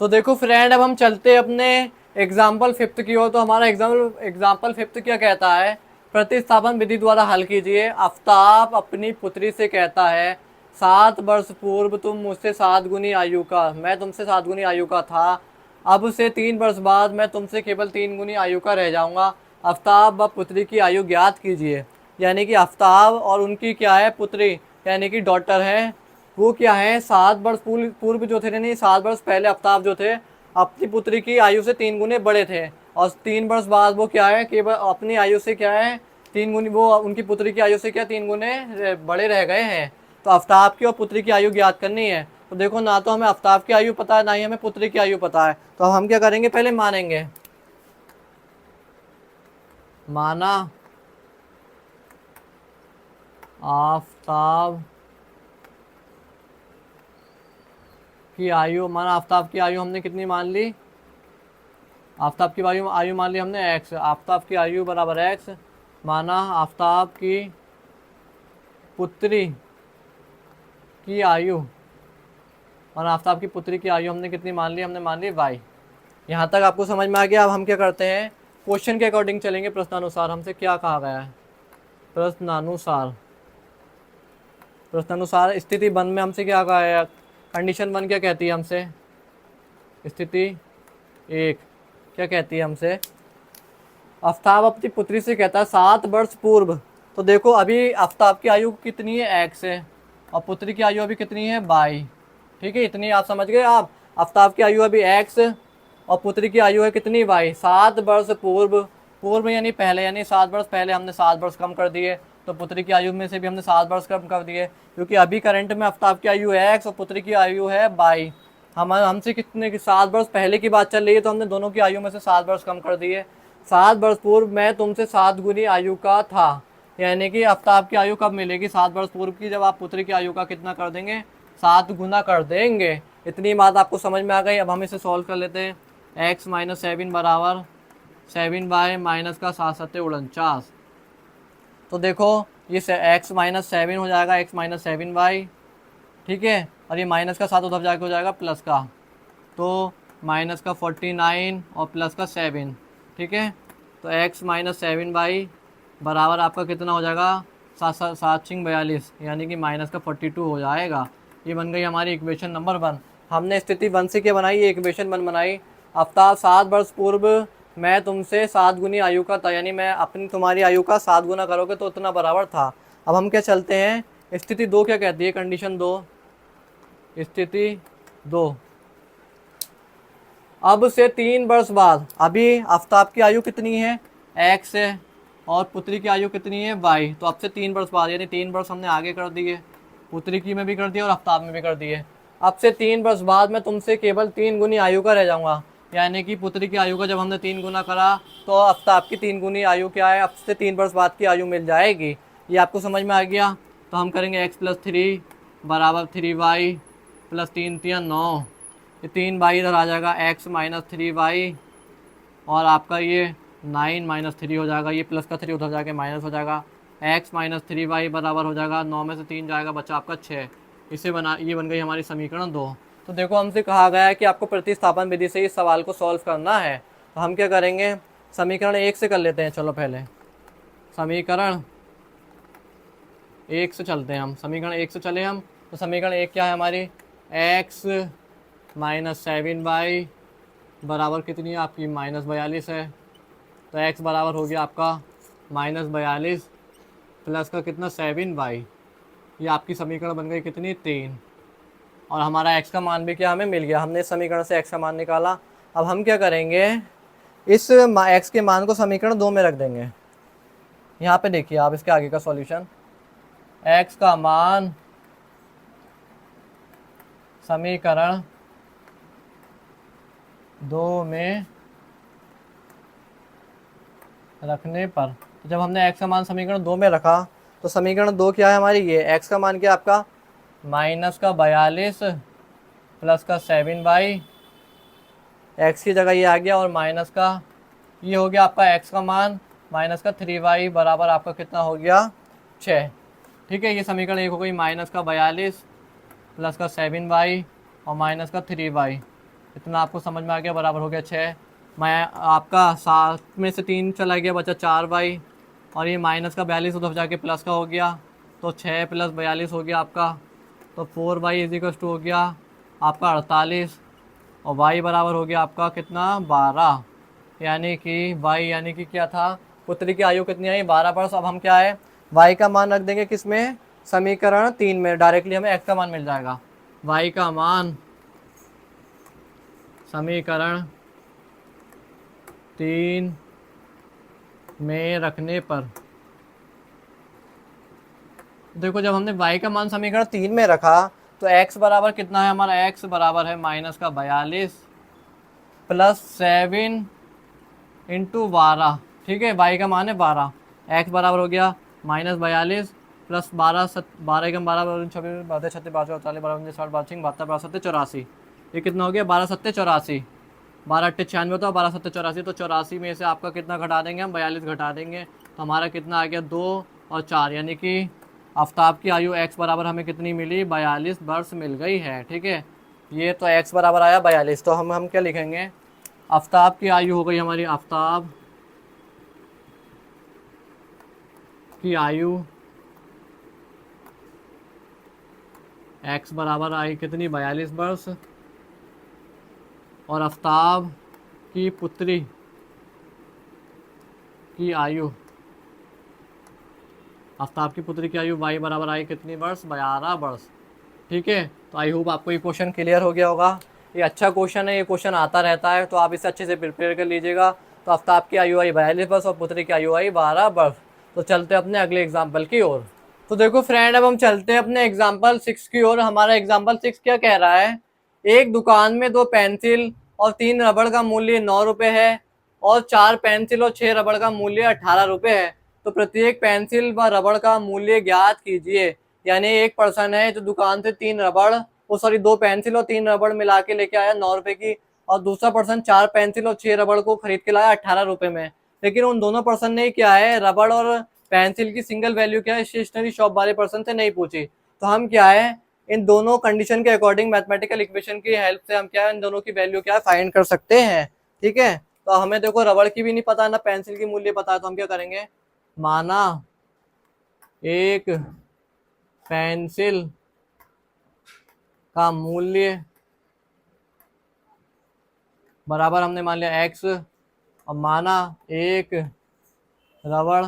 तो देखो फ्रेंड अब हम चलते अपने एग्जाम्पल 5th की ओर। तो हमारा एग्जाम्पल 5th क्या कहता है, प्रतिस्थापन विधि द्वारा हल कीजिए। आफ्ताब अपनी पुत्री से कहता है 7 वर्ष पूर्व तुम मुझसे 7 गुनी आयु का, मैं तुमसे 7 गुनी आयु का था, अब से 3 वर्ष बाद मैं तुमसे केवल 3 गुनी आयु का रह जाऊंगा। आफ्ताब व पुत्री की आयु ज्ञात कीजिए। यानी कि आफ्ताब और उनकी क्या है पुत्री यानी कि डॉटर है, वो क्या है 7 वर्ष पूर्व जो थे, नहीं 7 वर्ष पहले आफ्ताब जो थे अपनी पुत्री की आयु से 3 गुने बड़े थे और 3 वर्ष बाद वो क्या है केवल अपनी आयु से क्या है 3 गुनी, वो उनकी पुत्री की आयु से क्या 3 गुने बड़े रह गए हैं। तो आफ्ताब की और पुत्री की आयु ज्ञात करनी है। तो देखो ना तो हमें आफ्ताब की आयु पता है ना ही हमें पुत्री की आयु पता है, तो हम क्या करेंगे पहले मानेंगे। माना आफ्ताब की आयु, माना आफ्ताब की आयु हमने कितनी मान ली, आफ्ताब की आयु मान ली हमने x, आफ्ताब की आयु बराबर x। माना आफ्ताब की पुत्री की आयु और आफ्ताब की पुत्री की आयु हमने कितनी मान ली, हमने मान ली y। यहाँ तक आपको समझ में आ गया। अब हम क्या करते हैं क्वेश्चन के अकॉर्डिंग चलेंगे। प्रश्नानुसार हमसे क्या कहा गया है, प्रश्नानुसार स्थिति 1 में हमसे क्या कहा है, कंडीशन 1 क्या कहती है हमसे, स्थिति 1 क्या कहती है हमसे, आफ्ताब अपनी पुत्री से कहता है 7 वर्ष पूर्व। तो देखो अभी आफ्ताब की आयु कितनी है x है और पुत्री की आयु अभी कितनी है y। ठीक है, इतनी आप समझ गए। आप आफ्ताब की आयु अभी x और पुत्री की आयु है कितनी y, 7 वर्ष पूर्व। पूर्व यानी पहले, यानी 7 वर्ष पहले हमने 7 वर्ष कम कर दिए, तो पुत्री की आयु में से भी हमने 7 वर्ष कम कर दिए, क्योंकि अभी करंट में आफ्ताब की आयु है x और पुत्री की आयु है y। हमसे कितने 7 वर्ष पहले की बात चल रही है, तो हमने दोनों की आयु में से 7 वर्ष कम कर दिए। 7 वर्ष पूर्व मैं तुमसे 7 गुनी आयु का था, यानी कि आफ्ताब की आयु कब मिलेगी 7 वर्ष पूर्व की, जब आप पुत्री की आयु का कितना कर देंगे 7 गुना कर देंगे। इतनी बात आपको समझ में आ गई। अब हम इसे सॉल्व कर लेते हैं। x माइनस 7 बराबर 7y माइनस का 7 7 49। तो देखो ये x माइनस 7 हो जाएगा, x माइनस 7y। ठीक है, और ये माइनस का 7 उधर जाके हो जाएगा प्लस का, तो माइनस का 49 और प्लस का 7। ठीक है, तो x माइनस 7y बराबर आपका कितना हो जाएगा 7 7 42, यानी कि माइनस का 42 हो जाएगा। ये बन गई हमारी इक्वेशन नंबर 1। हमने स्थिति 1 से क्या बनाई, ये इक्वेशन 1 बनाई। आफ्ताब 7 वर्ष पूर्व मैं तुमसे 7 गुनी आयु का था, यानी मैं अपनी तुम्हारी आयु का 7 गुना करोगे तो उतना बराबर था। अब हम क्या चलते हैं, स्थिति 2 क्या कहती है, कंडीशन 2, स्थिति 2, अब से 3 वर्ष बाद, अभी आफ्ताब की आयु कितनी है x है और पुत्री की आयु कितनी है y, तो अब से 3 वर्ष बाद, यानी 3 वर्ष हमने आगे कर दिए, पुत्री की में भी कर दिए और आफ्ताब में भी कर दिए। अब से 3 वर्ष बाद मैं तुमसे केवल 3 गुनी आयु का रह जाऊंगा, यानी कि पुत्री की आयु का जब हमने 3 गुना करा तो आफ्ताब की 3 गुनी आयु क्या है, अब से 3 वर्ष बाद की आयु मिल जाएगी। ये आपको समझ में आ गया। तो हम करेंगे x + 3 बराबर 3y + 3 3 9, ये 3y इधर आ जाएगा, x - 3y और आपका ये 9 - 3 हो जाएगा, ये प्लस का 3 उधर जाके माइनस हो जाएगा, x - 3y बराबर हो जाएगा 9 में से 3 जाएगा, बचा आपका 6। इसे ये बन गई हमारी समीकरण 2। तो देखो हमसे कहा गया है कि आपको प्रतिस्थापन विधि से इस सवाल को सॉल्व करना है। तो हम क्या करेंगे, समीकरण 1 से कर लेते हैं। चलो पहले समीकरण 1 से चलते हैं हम। समीकरण 1 से चले हम। तो समीकरण 1 क्या है हमारी, x - 7y बराबर कितनी है आपकी, -42 है। तो x बराबर हो गया आपका -42 प्लस का कितना 7y, ये आपकी समीकरण बन गई कितनी, 3। और हमारा x का मान भी क्या हमें मिल गया, हमने इस समीकरण से x का मान निकाला। अब हम क्या करेंगे, इस x के मान को समीकरण 2 में रख देंगे। यहाँ पे देखिए आप इसके आगे का सॉल्यूशन, x का मान समीकरण 2 में रखने पर, तो जब हमने x का मान समीकरण 2 में रखा तो समीकरण 2 क्या है हमारी, ये x का मान क्या आपका -42 प्लस का 7y, x की जगह ये आ गया, और माइनस का ये हो गया आपका x का मान माइनस का 3y बराबर आपका कितना हो गया, 6। ठीक है, ये समीकरण 1 हो गई, -42 प्लस का 7y और माइनस का 3y, इतना आपको समझ में आ गया, बराबर हो गया 6। मैं आपका 7 में से 3 चला गया, बचा 4y, और ये माइनस का 42 उधर जाके प्लस का हो गया, तो 6 + 42 हो गया आपका, तो 4y = हो गया आपका 48, और y बराबर हो गया आपका कितना, 12। यानी कि y यानी कि क्या था, पुत्री की आयु कितनी आई, 12 वर्ष। अब हम क्या है, y का मान रख देंगे किस में, समीकरण 3 में, डायरेक्टली हमें x का मान मिल जाएगा। y का मान समीकरण 3 में रखने पर, देखो जब हमने y का मान समीकरण 3 में रखा तो x बराबर कितना है हमारा, x बराबर है -42 प्लस 7 × 12। ठीक है, y का मान है 12, x बराबर हो गया -42 प्लस 12 12 × 12 26 12 36 12 48 12 59 60 62 72 72 84, ये कितना हो गया, 12 7 84, 12 8 96 होता है, 12 7 84, तो 84 में से आपका कितना घटा देंगे हम, 42 घटा देंगे, तो हमारा कितना आ गया, 2 और 4, यानी कि आफ्ताब की आयु x बराबर हमें कितनी मिली, 42 वर्ष मिल गई है। ठीक है, ये तो x बराबर आया 42, तो हम क्या लिखेंगे, आफ्ताब की आयु हो गई हमारी, आफ्ताब की आयु x बराबर आई कितनी, 42 वर्ष, और आफ्ताब की पुत्री की आयु, आफ्ताब की पुत्री की आयु y बराबर आई कितनी वर्ष, 12 वर्ष। ठीक है, तो आई होप आपको ये क्वेश्चन क्लियर हो गया होगा। ये अच्छा क्वेश्चन है, ये क्वेश्चन आता रहता है, तो आप इसे अच्छे से प्रिपेयर कर लीजिएगा। तो आफ्ताब की आयु आई 42 वर्ष और पुत्री की आयु आई 12 वर्ष। तो चलते हैं अपने अगले एग्जाम्पल की ओर। तो देखो फ्रेंड, अब हम चलते हैं अपने एग्जाम्पल 6 की ओर। हमारा एग्जाम्पल 6 क्या कह रहा है, एक दुकान में 2 पेंसिल और 3 रबड़ का मूल्य 9 रुपये है, और 4 पेंसिल और 6 रबड़ का मूल्य 18 रुपये है। तो प्रत्येक पेंसिल व रबड़ का मूल्य ज्ञात कीजिए। यानी एक पर्सन है जो दुकान से 2 पेंसिल और 3 रबड़ मिला के लेके आया 9 रुपए की, और दूसरा पर्सन 4 पेंसिल और 6 रबड़ को खरीद के लाया 18 रुपए में। लेकिन उन दोनों पर्सन ने क्या है, रबड़ और पेंसिल की सिंगल वैल्यू क्या है, स्टेशनरी शॉप वाले पर्सन से नहीं पूछी। तो हम क्या है, इन दोनों कंडीशन के अकॉर्डिंग मैथमेटिकल इक्वेशन की हेल्प से हम क्या है, इन दोनों की वैल्यू क्या है, फाइंड कर सकते हैं। ठीक है, तो हमें देखो रबड़ की भी नहीं पता, ना पेंसिल की मूल्य पता है, तो हम क्या करेंगे, माना एक पेंसिल का मूल्य बराबर हमने मान लिया x, और माना एक रबड़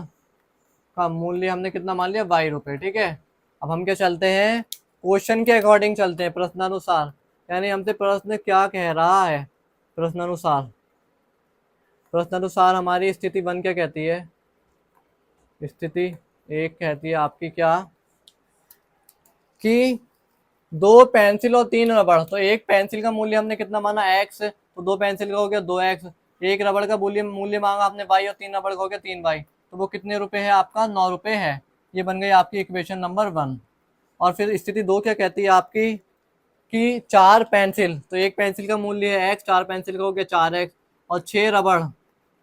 का मूल्य हमने कितना मान लिया, 22 रुपये। ठीक है, अब हम क्या चलते हैं, क्वेश्चन के अकॉर्डिंग चलते हैं, प्रश्नानुसार। यानी हमसे प्रश्न क्या कह रहा है, प्रश्नानुसार। प्रश्नानुसार हमारी स्थिति 1 क्या कहती है, स्थिति 1 कहती है आपकी क्या, कि 2 पेंसिल और 3 रबड़। तो एक पेंसिल का मूल्य हमने कितना माना, x, तो 2 पेंसिल का हो गया 2x, एक रबड़ का मूल्य मांगा आपने y, और 3 रबड़ का हो गया 3y। तो वो कितने रुपए है आपका, 9 रुपए है। ये बन गई आपकी इक्वेशन नंबर 1। और फिर स्थिति 2 क्या कहती है आपकी कि 4 पेंसिल, तो एक पेंसिल का मूल्य है x, 4 पेंसिल का हो गया 4x, और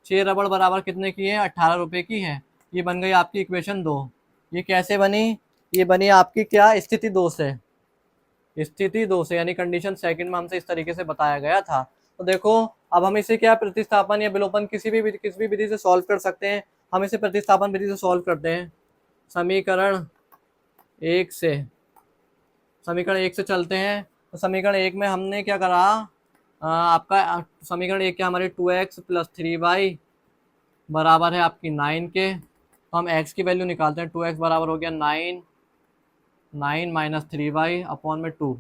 6 रबड़ बराबर कितने की है, 18 रुपए की है। ये बन गई आपकी इक्वेशन 2। ये कैसे बनी, ये बनी आपकी क्या, स्थिति 2 से, स्थिति 2 से, यानी कंडीशन सेकंड में हमसे इस तरीके से बताया गया था। तो देखो अब हम इसे क्या प्रतिस्थापन या विलोपन किसी भी विधि से सॉल्व कर सकते हैं। हम इसे प्रतिस्थापन विधि से सॉल्व करते हैं। समीकरण 1 से, समीकरण 1 से चलते हैं। तो समीकरण 1 में हमने क्या करा, आपका समीकरण 1 क्या, हमारे 2x + 3y बराबर है आपकी 9 के। तो हम x की वैल्यू निकालते हैं। 2x बराबर हो गया 9 - 3y अपॉन में 2।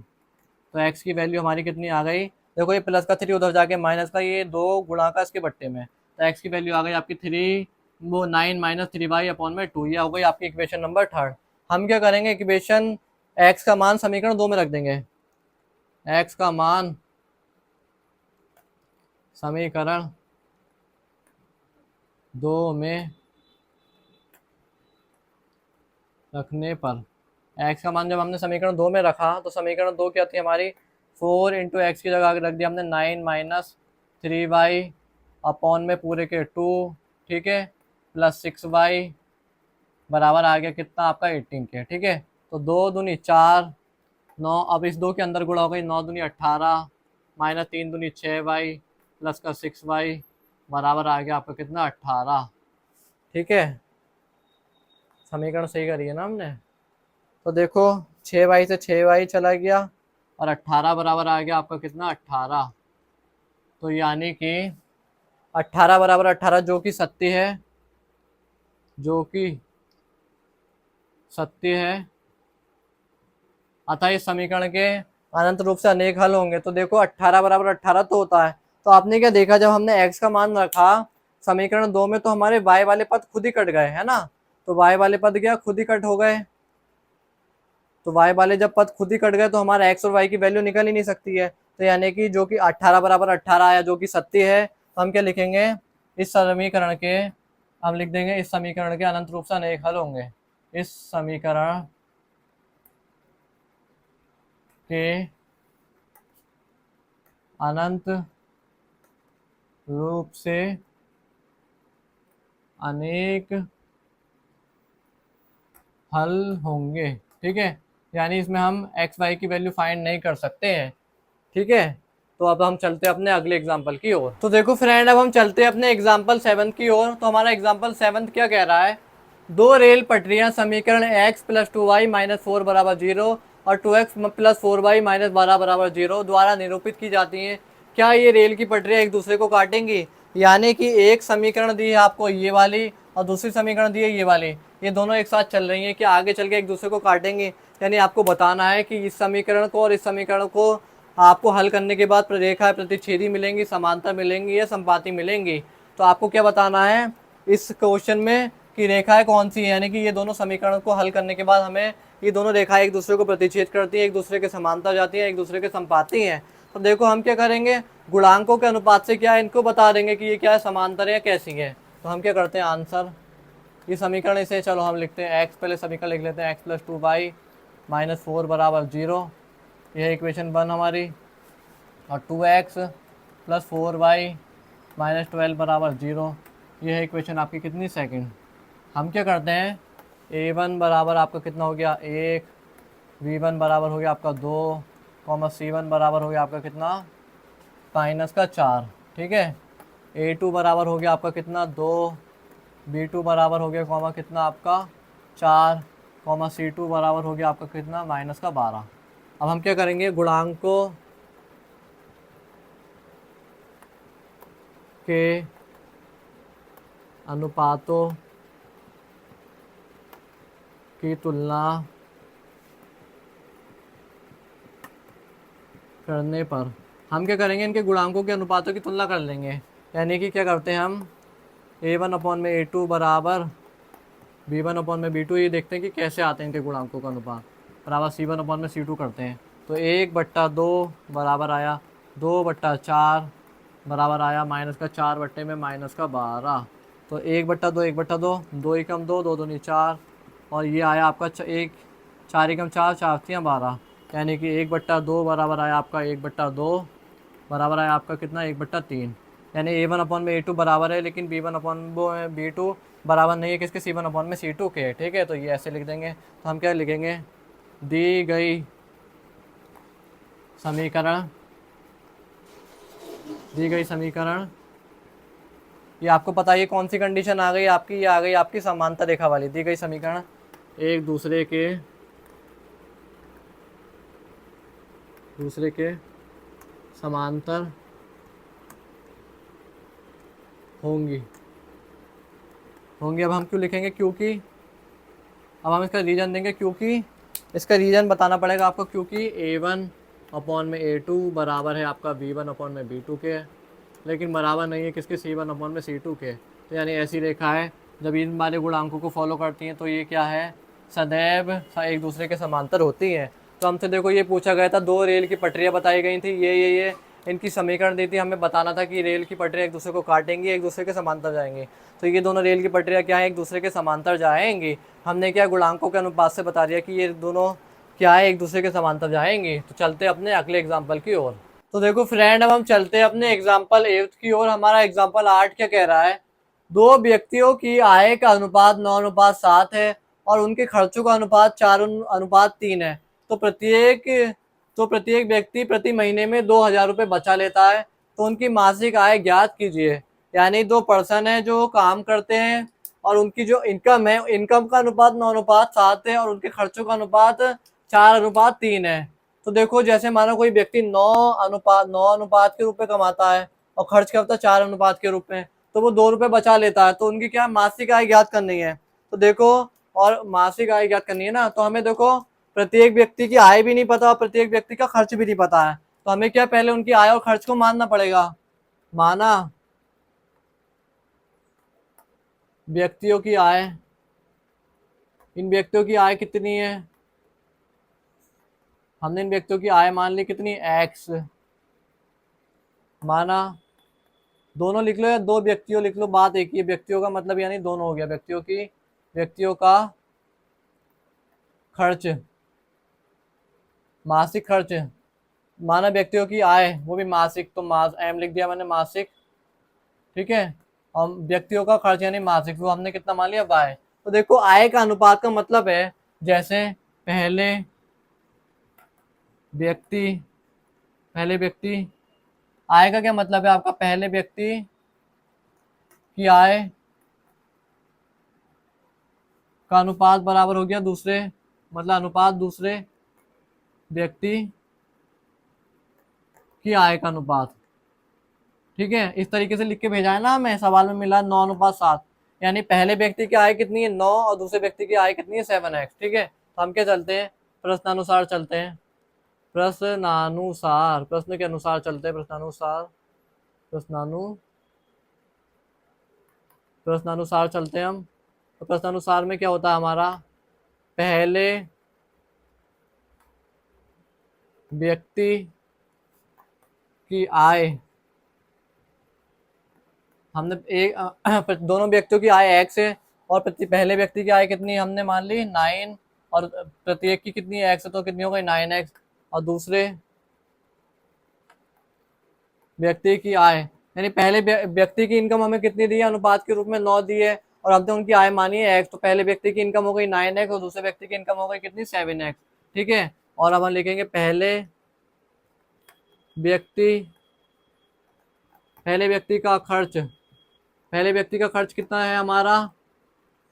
तो x की वैल्यू हमारी कितनी आ गई, देखो ये प्लस का 3 उधर जाके माइनस का, ये 2 गुणा का इसके बट्टे में, तो x की वैल्यू आ गई आपकी 9 - 3y अपॉन में 2। ये हो गई आपकी इक्वेशन नंबर 3। हम क्या करेंगे, इक्वेशन x का मान समीकरण 2 में रख देंगे। x का मान समीकरण 2 में रखने पर, x का मान जब हमने समीकरण 2 में रखा तो समीकरण 2 क्या थी हमारी, 4 × x की जगह रख दिया हमने 9 - 3y अपॉन में पूरे के 2, ठीक है, प्लस 6y बराबर आ गया कितना आपका 18 के, ठीक है। तो 2 दूनी 4, 9, अब इस 2 के अंदर गुणा हो गई, 9 दूनी 18 - 3 दूनी 6y प्लस का 6y बराबर आ गया आपका कितना 18, ठीक है। समीकरण सही करी है ना हमने। तो देखो 6y से 6y चला गया और 18 बराबर आ गया आपका कितना 18। तो यानी कि 18 बराबर 18 जो कि सत्य है, जो कि सत्य है, अतः इस समीकरण के अनंत रूप से अनेक हल होंगे। तो देखो 18 बराबर 18 तो होता है। तो आपने क्या देखा, जब हमने x का मान रखा समीकरण 2 में तो हमारे y वाले पद खुद ही कट गए, है ना। तो y वाले पद क्या खुद ही कट हो गए। तो y वाले जब पद खुद ही कट गए तो हमारा x और y की वैल्यू निकल ही नहीं सकती है। तो यानी कि जो कि 18 बराबर 18 आया, जो कि सत्य है, तो हम क्या लिखेंगे, इस समीकरण के, हम लिख देंगे इस समीकरण के अनंत रूप से अनेक हल होंगे। इस समीकरण के अनंत रूप से अनेक हल होंगे, ठीक है। यानी इसमें हम x y की वैल्यू फाइंड नहीं कर सकते हैं, ठीक है। तो अब हम चलते हैं अपने अगले एग्जाम्पल की ओर। तो देखो फ्रेंड, अब हम चलते हैं अपने एग्जाम्पल 7 की ओर। तो हमारा एग्जाम्पल 7 क्या कह रहा है, 2 रेल पटरियां समीकरण x + 2y - 4 बराबर 0 और 2x + 4y - 12 बराबर 0 द्वारा निरूपित की जाती हैं। क्या ये रेल की पटरियां एक दूसरे को काटेंगी। यानी कि एक समीकरण दी है आपको ये वाली और दूसरी समीकरण दी है ये वाली, ये दोनों एक साथ चल रही हैं, कि आगे चल के एक दूसरे को काटेंगे। यानी आपको बताना है कि इस समीकरण को और इस समीकरण को आपको हल करने के बाद रेखा प्रतिच्छेदी मिलेंगी, समांतर मिलेंगी या संपाती मिलेंगी। तो आपको क्या बताना है इस क्वेश्चन में कि रेखाएं कौन सी है, यानी कि ये दोनों समीकरण को हल करने के बाद हमें ये दोनों रेखाएं एक दूसरे को प्रतिच्छेद करती हैं, एक दूसरे के समांतर जाती हैं, एक दूसरे के संपाती हैं। तो देखो हम क्या करेंगे, गुणांकों के अनुपात से क्या है इनको बता देंगे कि ये क्या है, समांतर है कैसी है। तो हम क्या करते हैं, आंसर ये समीकरण इसे चलो हम लिखते हैं x, पहले समीकरण लिख लेते हैं x + 2y - 4 बराबर 0, यह इक्वेशन 1 हमारी। और 2x + 4y - 12 बराबर 0, यह है इक्वेशन आपकी कितनी, सेकंड। हम क्या करते हैं, a1 बराबर आपका कितना हो गया 1, b1 बराबर हो गया आपका 2, c1 बराबर हो गया आपका कितना -4, ठीक है। a2 बराबर हो गया आपका कितना 2, b2 बराबर हो गया कितना आपका 4, c2 बराबर हो गया आपका कितना -12। अब हम क्या करेंगे, गुणांकों के अनुपातों की तुलना करने पर हम क्या करेंगे, इनके गुणांकों के अनुपातों की तुलना कर लेंगे। यानी कि क्या करते हैं हम, a1/a2 बराबर b1/b2, ये देखते हैं कि कैसे आते हैं इनके गुणांकों का अनुपात, बराबर c1/c2 करते हैं। तो 1/2 बराबर आया 2/4 बराबर आया -4 बट्टे में -12। तो 1/2 1/2, 2 ही कम 2, 2 दूनी 4, और ये आया आपका एक, 4 एकम 4, 4 तियाँ 12, यानी कि 1/2 बराबर आया आपका 1/2 बराबर आया आपका कितना 1/3, यानी A1 अपॉन में A2 बराबर है, लेकिन B1 अपॉन वो B2 बराबर नहीं है किसके, C1 अपॉन में C2 के। ठीक है, तो ये ऐसे लिख देंगे। तो हम क्या लिखेंगे, दी गई समीकरण, दी गई समीकरण, ये आपको पता है ये कौन सी कंडीशन आ गई आपकी, ये आ गई आपकी समांतर रेखा वाली। दी गई समीकरण एक दूसरे के समांतर होंगी। अब हम क्यों लिखेंगे, क्योंकि अब हम इसका रीजन देंगे, क्योंकि इसका रीजन बताना पड़ेगा आपको, क्योंकि A1 अपॉन में A2 बराबर है आपका B1 अपॉन में B2 के, लेकिन बराबर नहीं है किसके, C1 अपॉन में C2 के। तो यानी ऐसी रेखा है जब इन वाले गुणांकों को फॉलो करती हैं तो ये क्या है, सदैव एक दूसरे के समांतर होती हैं। तो हमसे देखो ये पूछा गया था, 2 रेल की पटरियाँ बताई गई थी, ये इनकी समीकरण दी थी, हमें बताना था कि रेल की पटरियाँ एक दूसरे को काटेंगी, एक दूसरे के समांतर जाएंगी। तो ये दोनों रेल की पटरियाँ क्या है, एक दूसरे के समांतर जाएंगी। हमने क्या गुणांकों के अनुपात से बता दिया कि ये दोनों क्या है, एक दूसरे के समांतर जाएंगी। तो चलते अपने अगले एग्जाम्पल की ओर। तो देखो फ्रेंड, अब हम चलते हैं अपने एग्जाम्पल 8 की ओर। हमारा एग्जाम्पल 8 क्या कह रहा है, 2 व्यक्तियों की आय का अनुपात 9:7 है और उनके खर्चों का अनुपात 4:3 है। तो प्रत्येक व्यक्ति प्रति महीने में 2,000 रुपये बचा लेता है। तो उनकी मासिक आय ज्ञात कीजिए। यानी 2 पर्सन है जो काम करते हैं और उनकी जो इनकम है, इनकम का अनुपात 9:7 है और उनके खर्चों का अनुपात 4:3 है। तो देखो जैसे मानो कोई व्यक्ति 9 अनुपात के रूप में कमाता है और खर्च करता है 4 अनुपात के रूप में, तो वो 2 रुपए बचा लेता है। तो उनकी क्या मासिक आय ज्ञात करनी है। तो देखो, और मासिक आय ज्ञात करनी है ना, तो हमें देखो प्रत्येक व्यक्ति की आय भी नहीं पता और प्रत्येक व्यक्ति का खर्च भी नहीं पता है। तो हमें क्या पहले उनकी आय और खर्च को मानना पड़ेगा। माना व्यक्तियों की आय, इन व्यक्तियों की आय कितनी है, हमने इन व्यक्तियों की आय मान ली कितनी, x। माना दोनों लिख लो या 2 व्यक्तियों लिख लो, बात एक ही है। व्यक्तियों का मतलब यानी दोनों हो गया, व्यक्तियों का खर्च, मासिक खर्च। माना व्यक्तियों की आय वो भी मासिक, तो एम लिख दिया मैंने मासिक। ठीक है, और व्यक्तियों का खर्च यानी मासिक, वो हमने कितना मान लिया, y। तो देखो आय का अनुपात का मतलब है, जैसे व्यक्ति पहले व्यक्ति, आय का क्या मतलब है आपका, पहले व्यक्ति की आय का अनुपात बराबर हो गया दूसरे, मतलब अनुपात दूसरे व्यक्ति की आय का अनुपात। ठीक है, इस तरीके से लिख के भेजा है ना हमें, सवाल में मिला 9:7, यानी पहले व्यक्ति की आय कितनी है 9 और दूसरे व्यक्ति की आय कितनी है 7x। ठीक है, तो हम क्या चलते हैं, प्रश्नानुसार चलते हैं, प्रश्न के अनुसार चलते हैं, प्रश्नानुसार चलते हैं हम। तो प्रश्नानुसार में क्या होता है हमारा, पहले व्यक्ति की आय, हमने दोनों व्यक्तियों की आय x है और पहले व्यक्ति की आय कितनी हमने मान ली 9 और प्रत्येक की कितनी x है, तो कितनी हो गई 9x। और दूसरे व्यक्ति की आय, यानी पहले व्यक्ति की इनकम हमें कितनी दी है, अनुपात के रूप में 9 दी है और हमने उनकी आय मानी है x। तो पहले व्यक्ति की इनकम हो गई 9x और दूसरे व्यक्ति की इनकम हो गई कितनी 7x। ठीक है, और अब हम लिखेंगे पहले व्यक्ति का खर्च, पहले व्यक्ति का खर्च कितना है हमारा,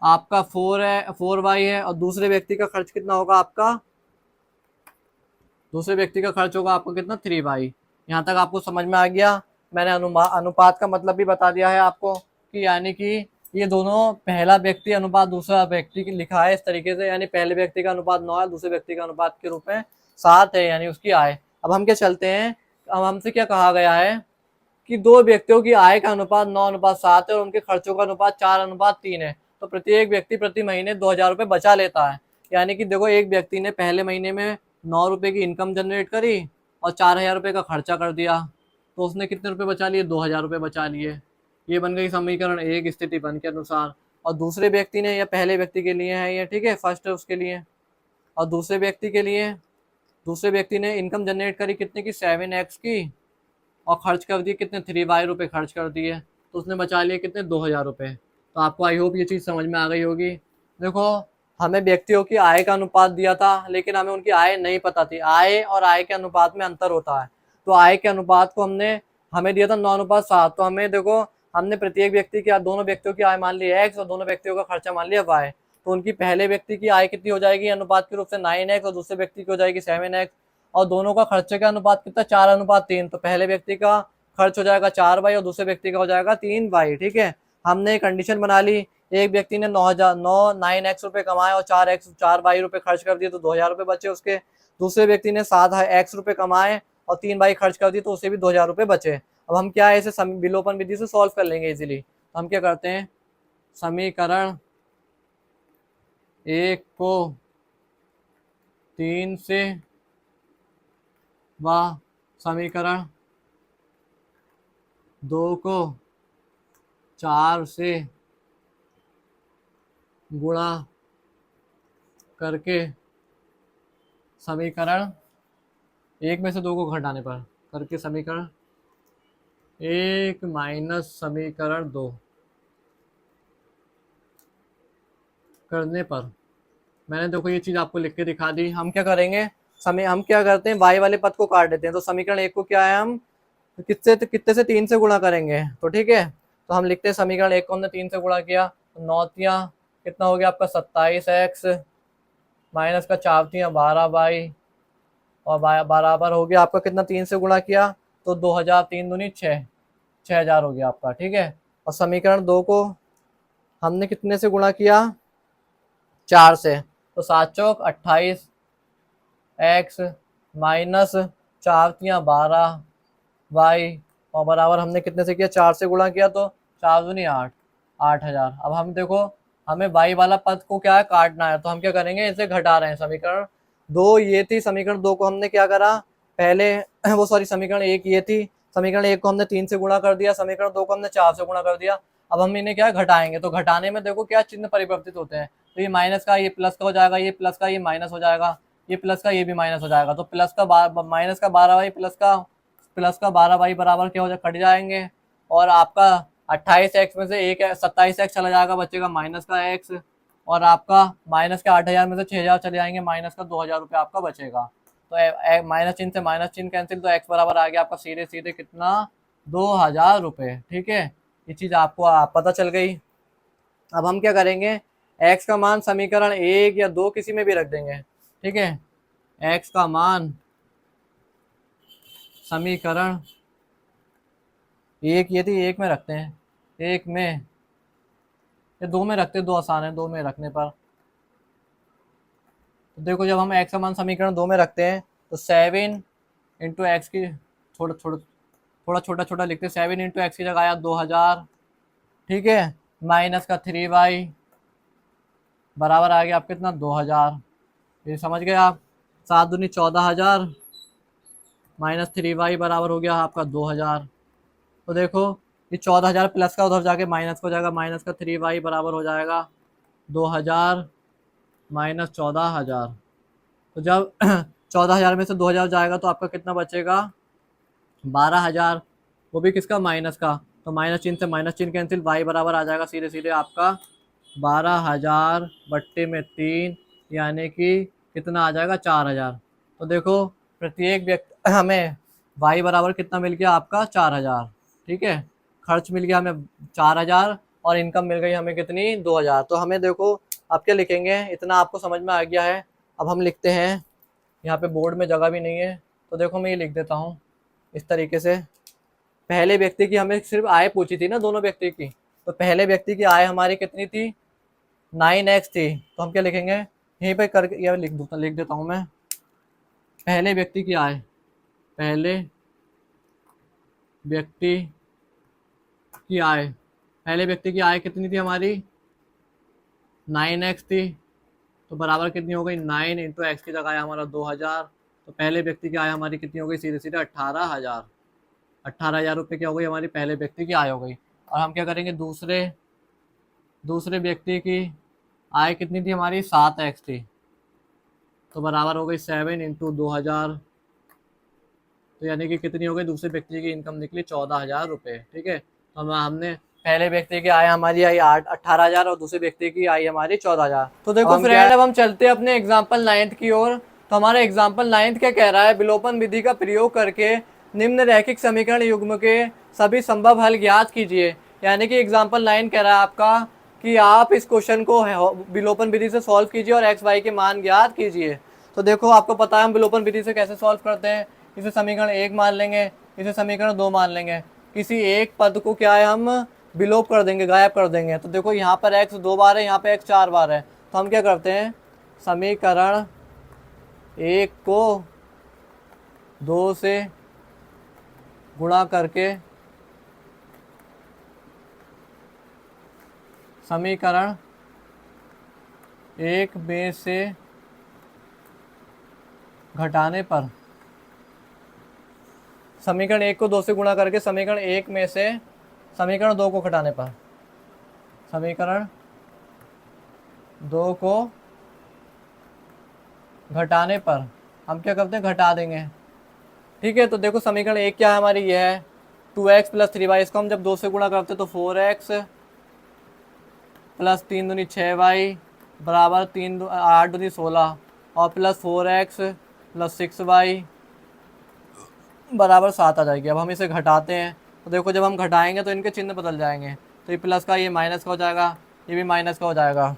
आपका 4y है और दूसरे व्यक्ति का खर्च कितना होगा आपका, दूसरे व्यक्ति का खर्च होगा आपको कितना 3y। यहाँ तक आपको समझ में आ गया। मैंने अनुपात का मतलब भी बता दिया है आपको कि यानी कि ये दोनों पहला व्यक्ति अनुपात दूसरा व्यक्ति की लिखा है इस तरीके से, यानी पहले व्यक्ति का अनुपात 9 है, दूसरे व्यक्ति का अनुपात के रूप में 7 है, यानी उसकी आय। अब हम क्या चलते हैं, अब हमसे क्या कहा गया है कि 2 व्यक्तियों की आय का अनुपात 9:7 है और उनके खर्चों का अनुपात 4:3 है। तो प्रत्येक व्यक्ति प्रति महीने 2,000 रुपये बचा लेता है। यानी कि देखो एक व्यक्ति ने पहले महीने में 9 रुपये की इनकम जनरेट करी और 4,000 रुपये का खर्चा कर दिया, तो उसने कितने रुपए बचा लिए, 2,000 रुपये बचा लिए। ये बन गई समीकरण 1 स्थिति 1 के अनुसार। और दूसरे व्यक्ति ने, या पहले व्यक्ति के लिए है ये, ठीक है, फर्स्ट उसके लिए। और दूसरे व्यक्ति के लिए, दूसरे व्यक्ति ने इनकम जनरेट करी कितने की, 7x की, और खर्च कर दिए कितने, 3y रुपये खर्च कर दिए, तो उसने बचा लिए कितने, 2000 रुपये। तो आपको आई होप ये चीज़ समझ में आ गई होगी। देखो, हमें व्यक्तियों की आय का अनुपात दिया था, लेकिन हमें उनकी आय नहीं पता थी। आय और आय के अनुपात में अंतर होता है। तो आय के अनुपात को हमें दिया था 9:7। तो हमें देखो, हमने प्रत्येक व्यक्ति की, दोनों व्यक्तियों की आय मान ली x और दोनों व्यक्तियों का खर्चा मान लिया y। तो उनकी पहले व्यक्ति की आय कितनी हो जाएगी अनुपात के रूप से, 9x, और दूसरे व्यक्ति की हो जाएगी 7x। और दोनों का खर्चे का अनुपात कितना, 4:3। तो पहले व्यक्ति का खर्च हो जाएगा 4y और दूसरे व्यक्ति का हो जाएगा 3y। ठीक है, हमने कंडीशन बना ली, एक व्यक्ति ने 9x रुपये कमाए और 4y रुपये खर्च कर दिए, तो 2000 रुपये बचे उसके। दूसरे व्यक्ति ने 7x रुपये कमाए और 3y खर्च कर दिए, तो उसे भी 2000 रुपये बचे। अब हम क्या है, इसे विलोपन विधि से सॉल्व कर लेंगे इजीली। तो हम क्या करते हैं, समीकरण 1 को 3 से व समीकरण 2 को 4 से गुणा करके समीकरण 1 में से 2 को घटाने पर करके समीकरण 1 माइनस समीकरण 2 करने पर, मैंने देखो ये चीज़ आपको लिख के दिखा दी। हम क्या करेंगे, हम क्या करते हैं, y वाले पद को काट देते हैं। तो समीकरण 1 को क्या है, हम कितने से 3 से गुणा करेंगे। तो ठीक है, तो हम लिखते हैं समीकरण 1 को हमने 3 से गुणा किया, तो 9 कितना हो गया आपका, 27x माइनस का 4 12y, और बराबर हो गया आपका कितना, 3 से गुणा किया तो 2000, 3 दूनी 6000 हो गया आपका। ठीक है, और समीकरण 2 को हमने कितने से गुणा किया, 4 से, तो 7 चौक 28 x माइनस 4 12 y, और बराबर हमने कितने से किया, 4 से गुणा किया, तो 4 दूनी 8, 8000। अब हम देखो, हमें y वाला पद को क्या है, काटना है। तो हम क्या करेंगे, इसे घटा रहे हैं। समीकरण 2 ये थी, समीकरण 2 को हमने क्या करा पहले, वो सॉरी, समीकरण 1 ये थी, समीकरण 1 को हमने 3 से गुणा कर दिया, समीकरण 2 को हमने 4 से गुणा कर दिया। अब हम इन्हें क्या घटाएंगे, तो घटाने में देखो क्या चिन्ह परिवर्तित होते हैं। तो ये माइनस का ये प्लस का हो जाएगा, ये प्लस का ये माइनस हो जाएगा, ये प्लस का ये भी माइनस हो जाएगा। तो प्लस का माइनस का 12y प्लस का 12y बराबर क्या हो जाए, कट जाएंगे। और आपका 28x में से एक 27x चला जाएगा, बचेगा माइनस का x। और आपका माइनस के 8000 में से 6000 चले जाएंगे, माइनस का 2000 रुपये आपका बचेगा। तो माइनस चिन्ह से माइनस चिन्ह कैंसिल, तो x बराबर आ गया आपका सीधे सीधे कितना, 2000 रुपये। ठीक है, ये चीज़ आपको पता चल गई। अब हम क्या करेंगे, x का मान समीकरण 1 या 2 किसी में भी रख देंगे। ठीक है, x का मान समीकरण 1 ये थी, 1 में रखते हैं, 1 में या 2 में रखते हैं, 2 आसान है 2 में रखने पर। तो देखो, जब हम x का मान समीकरण 2 में रखते हैं, तो 7 इंटू एक्स की थोड़ा छोटा छोटा लिखते हैं, 7 इंटू एक्स की जगह आया 2000। ठीक है, माइनस का 3y बराबर आ गया आप कितना, 2000। ये समझ गए आप, 7 दूनी 14000 माइनस 3y बराबर हो गया आपका 2000। तो देखो, ये 14000 प्लस का उधर जाके माइनस हो जाएगा, माइनस का 3y बराबर हो जाएगा 2000 माइनस 14000। तो जब 14000 में से 2000 जाएगा तो आपका कितना बचेगा, 12000, वो भी किसका, माइनस का। तो माइनस चिन्ह से माइनस चिन्ह कैंसिल, y बराबर आ जाएगा सीधे सीधे आपका 12000 बट्टे में 3, यानी कि कितना आ जाएगा, 4000। तो देखो, प्रत्येक व्यक्ति हमें y बराबर कितना मिल गया आपका, 4000। ठीक है, खर्च मिल गया हमें 4000 और इनकम मिल गई हमें कितनी, 2000। तो हमें देखो, अब क्या लिखेंगे, इतना आपको समझ में आ गया है। अब हम लिखते हैं, यहाँ पे बोर्ड में जगह भी नहीं है, तो देखो मैं ये लिख देता हूँ इस तरीके से। पहले व्यक्ति की हमें सिर्फ आय पूछी थी ना, दोनों व्यक्ति की, तो पहले व्यक्ति की आय हमारी कितनी थी, 9x थी। तो हम क्या लिखेंगे, यहीं पे करके यह लिख देता हूँ मैं, पहले व्यक्ति की आय, पहले व्यक्ति की आय, पहले व्यक्ति की आय कितनी थी हमारी, 9x थी। तो बराबर कितनी हो गई, 9 इंटू एक्स की जगह आया हमारा 2000। तो पहले व्यक्ति की आय हमारी कितनी हो गई, सीधे सीधे 18000। 18000 रुपये क्या हो गई हमारी पहले व्यक्ति की आय हो गई। और हम क्या करेंगे, दूसरे दूसरे व्यक्ति की आय कितनी थी हमारी, 7x थी, तो बराबर हो गई 7 इंटू 2000, तो यानी कि कितनी हो गई, दूसरे व्यक्ति की इनकम निकली 14,000 रुपये। ठीक है, तो हमने पहले व्यक्ति की आय हमारी आई 18,000 और दूसरे व्यक्ति की आय हमारी 14,000। तो देखो फ्रेंड, अब हम चलते हैं अपने एग्जाम्पल 9th की ओर। तो हमारा एग्जाम्पल 9th क्या कह रहा है, विलोपन विधि का प्रयोग करके निम्न रैखिक समीकरण युग्म के सभी संभव हल ज्ञात कीजिए। यानी कि एग्जाम्पल 9 कह रहा है आपका कि आप इस क्वेश्चन को विलोपन विधि से सॉल्व कीजिए और एक्स वाई के मान ज्ञात कीजिए। तो देखो आपको पता है हम विलोपन विधि से कैसे सॉल्व करते हैं। इसे समीकरण 1 मान लेंगे, इसे समीकरण 2 मान लेंगे, किसी एक पद को क्या है हम विलोप कर देंगे, गायब कर देंगे। तो देखो यहाँ पर x 2 बार है, यहाँ पे x 4 बार है, तो हम क्या करते हैं, समीकरण 1 को 2 से गुणा करके समीकरण 1 में से घटाने पर, समीकरण 1 को 2 से गुणा करके समीकरण 1 में से समीकरण 2 को घटाने पर, समीकरण 2 को घटाने पर हम क्या करते हैं, घटा देंगे। ठीक है, तो देखो समीकरण 1 क्या है हमारी, ये है 2x प्लस 3y। इसको हम जब 2 से गुणा करते हैं तो 4x प्लस 3 दूनी 6y बराबर 8 दूनी 16 और प्लस 4x प्लस 6y बराबर 7 आ जाएगी। अब हम इसे घटाते हैं, तो देखो जब हम घटाएंगे तो इनके चिन्ह बदल जाएंगे, तो ये प्लस का ये माइनस का हो जाएगा, ये भी माइनस का हो जाएगा।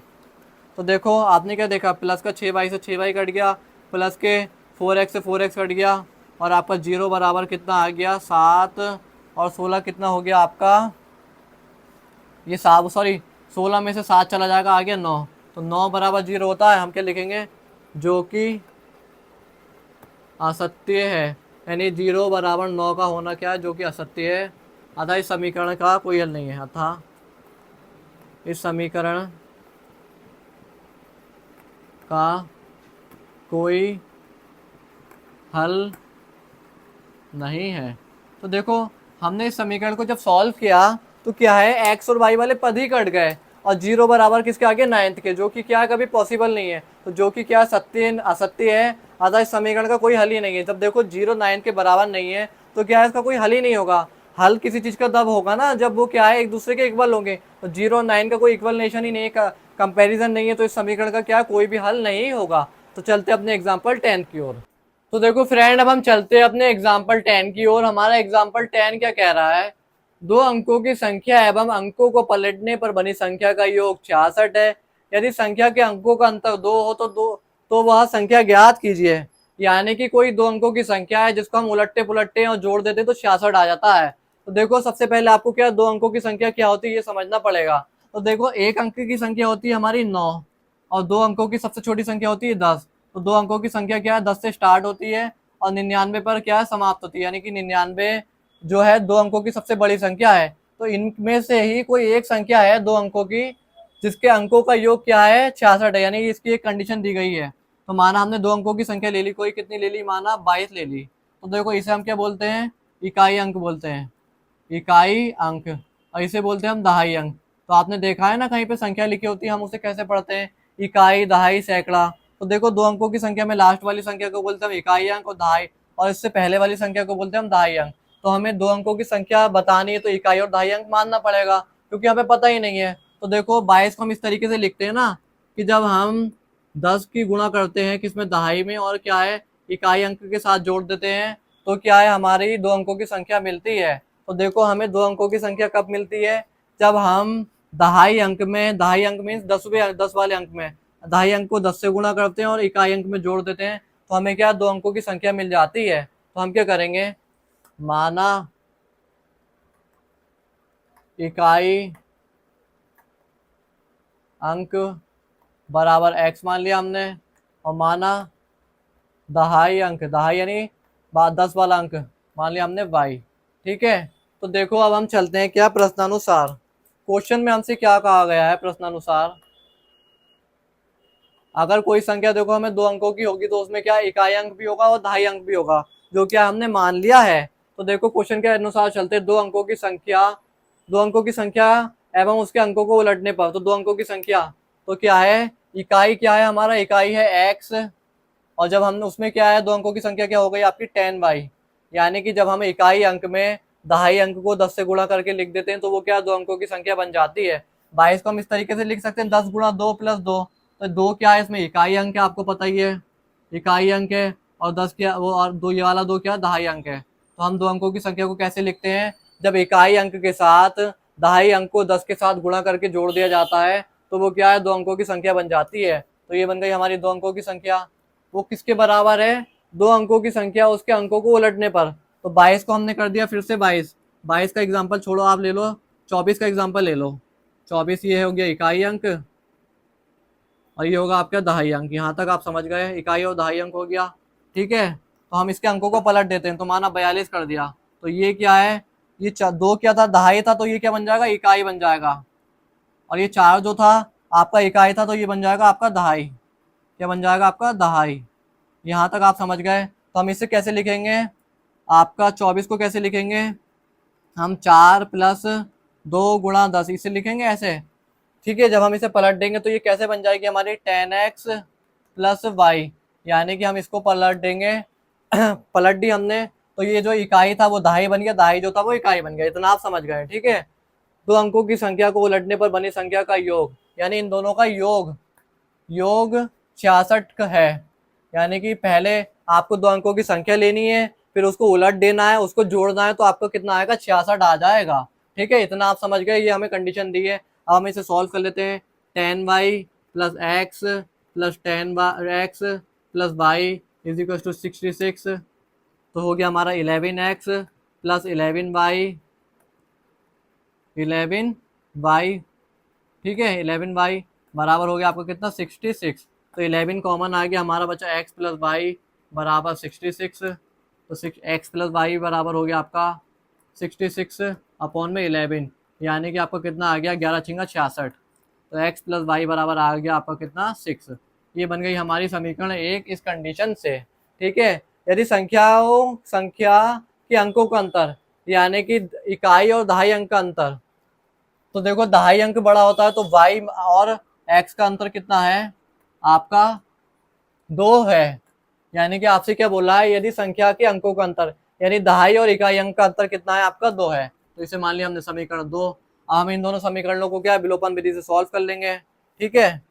तो देखो आपने क्या देखा, प्लस का 6y से 6y कट गया, प्लस के 4x से 4x कट गया, और आपका 0 बराबर कितना आ गया 7, और 16 कितना हो गया आपका, ये 16 में से 7 चला जाएगा, आ गया 9। तो 9 बराबर 0 होता है, हम क्या लिखेंगे, जो कि असत्य है। यानी 0 बराबर 9 का होना क्या है, जो कि असत्य है, अतः इस समीकरण का कोई हल नहीं है, अतः इस समीकरण का कोई हल नहीं है। तो देखो हमने इस समीकरण को जब सॉल्व किया तो क्या है, x और y वाले पद ही कट गए और 0 बराबर किसके आगे, 9th के, जो कि क्या कभी पॉसिबल नहीं है। तो जो कि क्या सत्य असत्य है, अतः इस समीकरण का कोई हल ही नहीं है। जब देखो 0 9 के बराबर नहीं है तो क्या है, इसका कोई हल ही नहीं होगा। हल किसी चीज का तब होगा ना जब वो क्या है, एक दूसरे के इक्वल होंगे। तो 0 9 का कोई इक्वलेशन ही नहीं है, कंपेरिजन नहीं है, तो इस समीकरण का क्या कोई भी हल नहीं होगा। तो चलते अपने एग्जाम्पल 10 की ओर। तो देखो फ्रेंड, अब हम चलते हैं अपने एग्जाम्पल 10 की ओर। हमारा एग्जाम्पल 10 क्या कह रहा है, 2 अंकों की संख्या एवं अंकों को पलटने पर बनी संख्या का योग 66 है। यदि संख्या के अंकों का अंतर 2 हो तो वह संख्या ज्ञात कीजिए। यानी कि कोई 2 अंकों की संख्या है जिसको हम उलटते पुलटते हैं और जोड़ देते हैं तो 66 आ जाता है। तो देखो सबसे पहले आपको क्या 2 अंकों की संख्या क्या होती है ये समझना पड़ेगा। तो देखो 1 अंक की संख्या होती है हमारी 9 और 2 अंकों की सबसे छोटी संख्या होती है 10। तो 2 अंकों की संख्या क्या है, 10 से स्टार्ट होती है और 99 पर क्या है, समाप्त होती है। यानी कि 99 जो है 2 अंकों की सबसे बड़ी संख्या है। तो इनमें से ही कोई एक संख्या है 2 अंकों की जिसके अंकों का योग क्या है, 66 है। यानी इसकी एक कंडीशन दी गई है। तो माना हमने 2 अंकों की संख्या ले ली, कोई कितनी ले ली, माना 22 ले ली। तो देखो इसे हम क्या बोलते हैं, इकाई अंक बोलते हैं, इकाई अंक। और इसे बोलते हैं हम दहाई अंक। तो आपने देखा है ना कहीं पे संख्या लिखी होती है, हम उसे कैसे पढ़ते हैं, इकाई, दहाई, सैकड़ा। तो देखो 2 अंकों की संख्या में लास्ट वाली संख्या को बोलते हैं हम इकाई अंक और दहाई, और इससे पहले वाली संख्या को बोलते हैं हम दहाई अंक। तो हमें 2 अंकों की संख्या बतानी है तो इकाई और दहाई अंक मानना पड़ेगा, क्योंकि हमें पता ही नहीं है। तो देखो 22 को हम इस तरीके से लिखते हैं ना कि जब हम 10 की गुणा करते हैं किसमें, दहाई में, और क्या है, इकाई अंक के साथ जोड़ देते हैं, तो क्या है, हमारी 2 अंकों की संख्या मिलती है। तो देखो हमें 2 अंकों की संख्या कब मिलती है, जब हम दहाई अंक में, दहाई अंक मीन्स 10 वाले अंक में, दहाई अंक को 10 से गुणा करते हैं और इकाई अंक में जोड़ देते हैं, तो हमें क्या 2 अंकों की संख्या मिल जाती है। तो हम क्या करेंगे, माना इकाई अंक बराबर x मान लिया हमने, और माना दहाई अंक, दहाई यानी 10 वाला अंक मान लिया हमने y। ठीक है, तो देखो अब हम चलते हैं क्या, प्रश्नानुसार। क्वेश्चन में हमसे क्या कहा गया है, प्रश्नानुसार अगर कोई संख्या देखो हमें 2 अंकों की होगी तो उसमें क्या इकाई अंक भी होगा और दहाई अंक भी होगा, जो क्या हमने मान लिया है। तो देखो क्वेश्चन के अनुसार चलते, 2 अंकों की संख्या एवं उसके अंकों को उलटने पर, तो दो अंकों की संख्या, तो क्या है, इकाई क्या है हमारा, इकाई है x, और जब हमने उसमें क्या है, दो अंकों की संख्या क्या हो गई आपकी 10y। यानी कि जब हम इकाई अंक में दहाई अंक को 10 से गुणा करके लिख देते हैं तो वो क्या, दो अंकों की संख्या बन जाती है। 22 को हम इस तरीके से लिख सकते हैं 10 गुणा 2 प्लस 2, तो 2 क्या है इसमें, इकाई अंक है, आपको पता ही है इकाई अंक है, और 10 क्या वो, और दो ये वाला 2 क्या दहाई अंक है। तो हम दो अंकों की संख्या को कैसे लिखते हैं, जब इकाई अंक के साथ दहाई अंक को 10 के साथ गुणा करके जोड़ दिया जाता है तो वो क्या है, दो अंकों की संख्या बन जाती है। तो ये बन गई हमारी दो अंकों की संख्या। वो किसके बराबर है, दो अंकों की संख्या उसके अंकों को उलटने पर। तो 22 को हमने कर दिया फिर से 22, 22 का एग्जाम्पल छोड़ो, आप ले लो 24 का एग्जाम्पल ले लो। 24 ये हो गया इकाई अंक, और ये होगा आपका दहाई अंक। यहाँ तक आप समझ गए, इकाई और दहाई अंक हो गया। ठीक है, तो हम इसके अंकों को पलट देते हैं, तो माना 42 कर दिया, तो ये क्या है, ये दो क्या था, दहाई था, तो ये क्या बन जाएगा, इकाई बन जाएगा। और ये 4 जो था आपका इकाई था, तो ये बन जाएगा आपका दहाई। क्या बन जाएगा आपका दहाई। यहाँ तक आप समझ गए। तो हम इसे कैसे लिखेंगे, आपका 24 को कैसे लिखेंगे, हम 4 प्लस 2 गुणा 10 इसे लिखेंगे ऐसे। ठीक है, जब हम इसे पलट देंगे तो ये कैसे बन जाएगी हमारी 10x प्लस वाई, यानी कि हम इसको पलट देंगे पलट दी हमने, तो ये जो इकाई था वो दहाई बन गया, दहाई जो था वो इकाई बन गया। इतना आप समझ गए। ठीक है, दो अंकों की संख्या को उलटने पर बनी संख्या का योग, यानी इन दोनों का योग, योग 66 का है। यानी कि पहले आपको दो अंकों की संख्या लेनी है, फिर उसको उलट देना है, उसको जोड़ना है, तो आपको कितना आएगा, 66 आ जाएगा। ठीक है, इतना आप समझ गए। ये हमें कंडीशन दी है। अब हम इसे सॉल्व कर लेते हैं। 10y plus x plus 10x plus y is equal to 66, तो हो गया हमारा 11x प्लस 11y। ठीक है, 11y बराबर हो गया आपका कितना, 66। तो 11 कॉमन आ गया, हमारा बचा x प्लस वाई बराबर 66। तो x प्लस वाई बराबर हो गया आपका 66 अपॉन में 11, यानी कि आपका कितना आ गया, 11 छिंगा 66। तो x प्लस वाई बराबर आ गया आपका कितना, 6। ये बन गई हमारी समीकरण 1 इस कंडीशन से। ठीक है, यदि संख्या के अंकों का अंतर, यानी कि इकाई और दहाई अंक का अंतर, तो देखो दहाई अंक बड़ा होता है तो y और x का अंतर कितना है आपका, 2 है। यानी कि आपसे क्या बोला है, यदि संख्या के अंकों का अंतर, यानी दहाई और इकाई अंक का अंतर कितना है आपका, 2 है। तो इसे मान लिया हमने समीकरण 2। हम इन दोनों समीकरणों को क्या विलोपन विधि से सॉल्व कर लेंगे। ठीक है,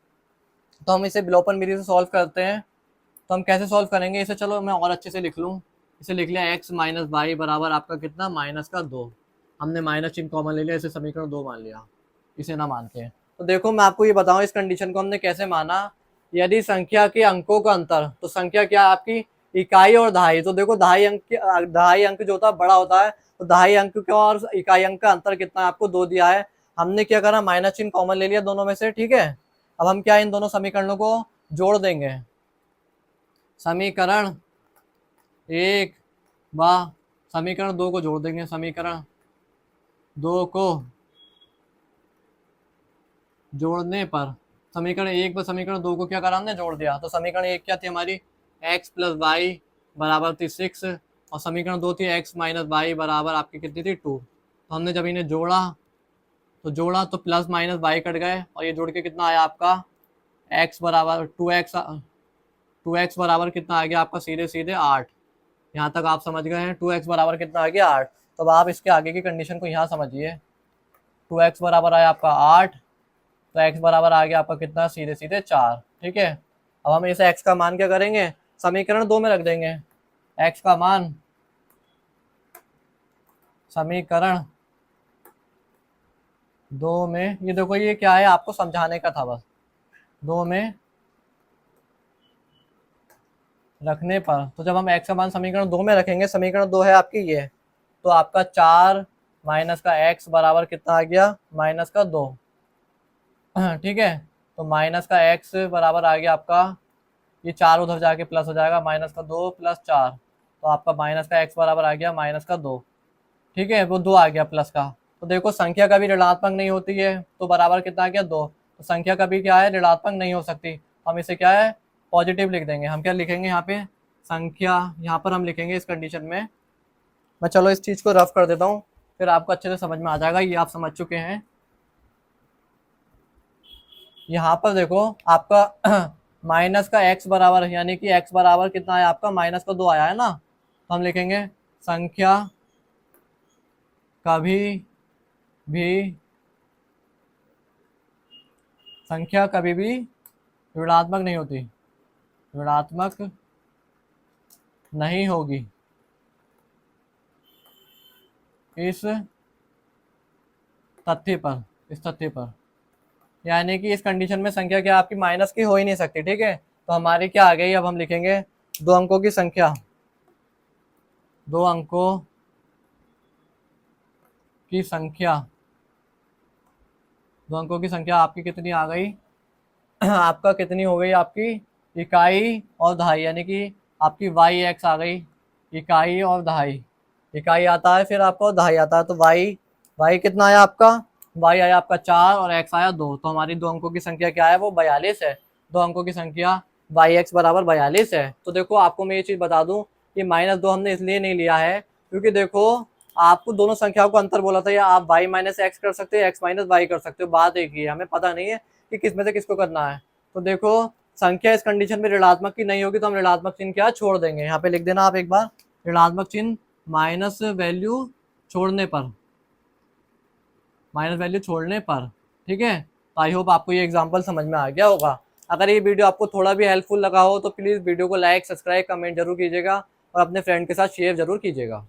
तो हम इसे विलोपन विधि से सॉल्व करते हैं। तो हम कैसे सॉल्व करेंगे इसे, चलो मैं और अच्छे से लिख लूँ। इसे लिख लिया x माइनस वाई बराबर आपका कितना, माइनस का 2। हमने माइनस चिन्ह कॉमन ले लिया, इसे समीकरण 2 मान लिया, इसे ना मानते हैं। तो देखो मैं आपको ये बताऊं, इस कंडीशन को हमने कैसे माना। यदि संख्या के अंकों का अंतर, तो संख्या क्या है आपकी, इकाई और दहाई। तो देखो दहाई अंक जो होता है बड़ा होता है, तो दहाई अंक का और इकाई अंक का अंतर कितना है, आपको 2 दिया है। हमने क्या करा, माइनस चिन्ह कॉमन ले लिया दोनों में से। ठीक है, अब हम क्या इन दोनों समीकरणों को जोड़ देंगे। समीकरण 1 व समीकरण 2 को जोड़ देंगे। समीकरण 2 को जोड़ने पर, समीकरण 1 पर समीकरण 2 को क्या करा, हमने जोड़ दिया। तो समीकरण 1 क्या थी हमारी, x प्लस वाई बराबर थी 6, और समीकरण 2 थी x माइनस वाई बराबर आपकी कितनी थी, 2। तो हमने जब इन्हें जोड़ा तो प्लस माइनस वाई कट गए, और ये जोड़ के कितना आया आपका, x बराबर 2x बराबर कितना आ गया आपका, सीधे सीधे 8। यहाँ तक आप समझ गए हैं, 2x बराबर कितना आ गया, 8। तो अब आप इसके आगे की कंडीशन को यहाँ समझिए। 2x बराबर आया आपका 8, तो x बराबर आ गया आपका कितना, सीधे सीधे 4। ठीक है, अब हम इसे x का मान क्या करेंगे, समीकरण 2 में रख देंगे। x का मान समीकरण 2 में, ये देखो ये क्या है, आपको समझाने का था बस। 2 में रखने पर, तो जब हम x का मान समीकरण 2 में रखेंगे, समीकरण 2 है आपकी ये, तो आपका 4 माइनस का x बराबर कितना आ गया, माइनस का 2। ठीक है, तो माइनस का x बराबर आ गया आपका, ये 4 उधर जाके प्लस हो जाएगा, माइनस का 2 प्लस 4, तो आपका माइनस का x बराबर आ गया माइनस का 2। ठीक है, वो 2 आ गया प्लस का। तो देखो संख्या कभी ऋणात्मक नहीं होती है, तो बराबर कितना आ गया, 2। तो संख्या कभी क्या है, ऋणात्मक नहीं हो सकती। हम इसे क्या है, पॉजिटिव लिख देंगे। हम क्या लिखेंगे यहाँ पे, संख्या यहाँ पर हम लिखेंगे इस कंडीशन में। मैं चलो इस चीज़ को रफ कर देता हूँ, फिर आपको अच्छे से समझ में आ जाएगा, ये आप समझ चुके हैं। यहाँ पर देखो आपका माइनस का x बराबर है, यानी कि x बराबर कितना है आपका माइनस का 2 आया है ना, तो हम लिखेंगे संख्या कभी भी संख्या कभी भी ऋणात्मक नहीं होती, ऋणात्मक नहीं होगी इस इस तथ्य पर, यानी कि इस कंडीशन में संख्या क्या आपकी माइनस की हो ही नहीं सकती। ठीक है, तो हमारी क्या आ गई, अब हम लिखेंगे दो अंकों की संख्या, दो अंकों की संख्या, दो अंकों की संख्या आपकी कितनी आ गई आपका कितनी हो गई आपकी इकाई और दहाई, यानी कि आपकी वाई एक्स आ गई, इकाई और दहाई, इकाई आता है फिर आपका और दहाई आता है, तो वाई वाई कितना आया आपका, वाई आया आपका 4 और एक्स आया 2, तो हमारी दो अंकों की संख्या क्या है वो 42 है। दो अंकों की संख्या वाई एक्स बराबर 42 है। तो देखो आपको मैं ये चीज़ बता दूं, ये -2 हमने इसलिए नहीं लिया है क्योंकि देखो आपको दोनों संख्याओं को अंतर बोला था, या आप वाई माइनस एक्स कर सकते हो, एक्स माइनस वाई कर सकते हो, बात एक ही है, हमें पता नहीं है कि किस में से किसको करना है। तो देखो संख्या इस कंडीशन में ऋणात्मक की नहीं होगी, तो हम ऋणात्मक चिन्ह क्या छोड़ देंगे, यहाँ पे लिख देना आप एक बार ऋणात्मक चिन्ह माइनस वैल्यू छोड़ने पर, माइनस वैल्यू छोड़ने पर। ठीक है, तो आई होप आपको ये एग्जांपल समझ में आ गया होगा। अगर ये वीडियो आपको थोड़ा भी हेल्पफुल लगा हो तो प्लीज़ वीडियो को लाइक सब्सक्राइब कमेंट जरूर कीजिएगा और अपने फ्रेंड के साथ शेयर जरूर कीजिएगा।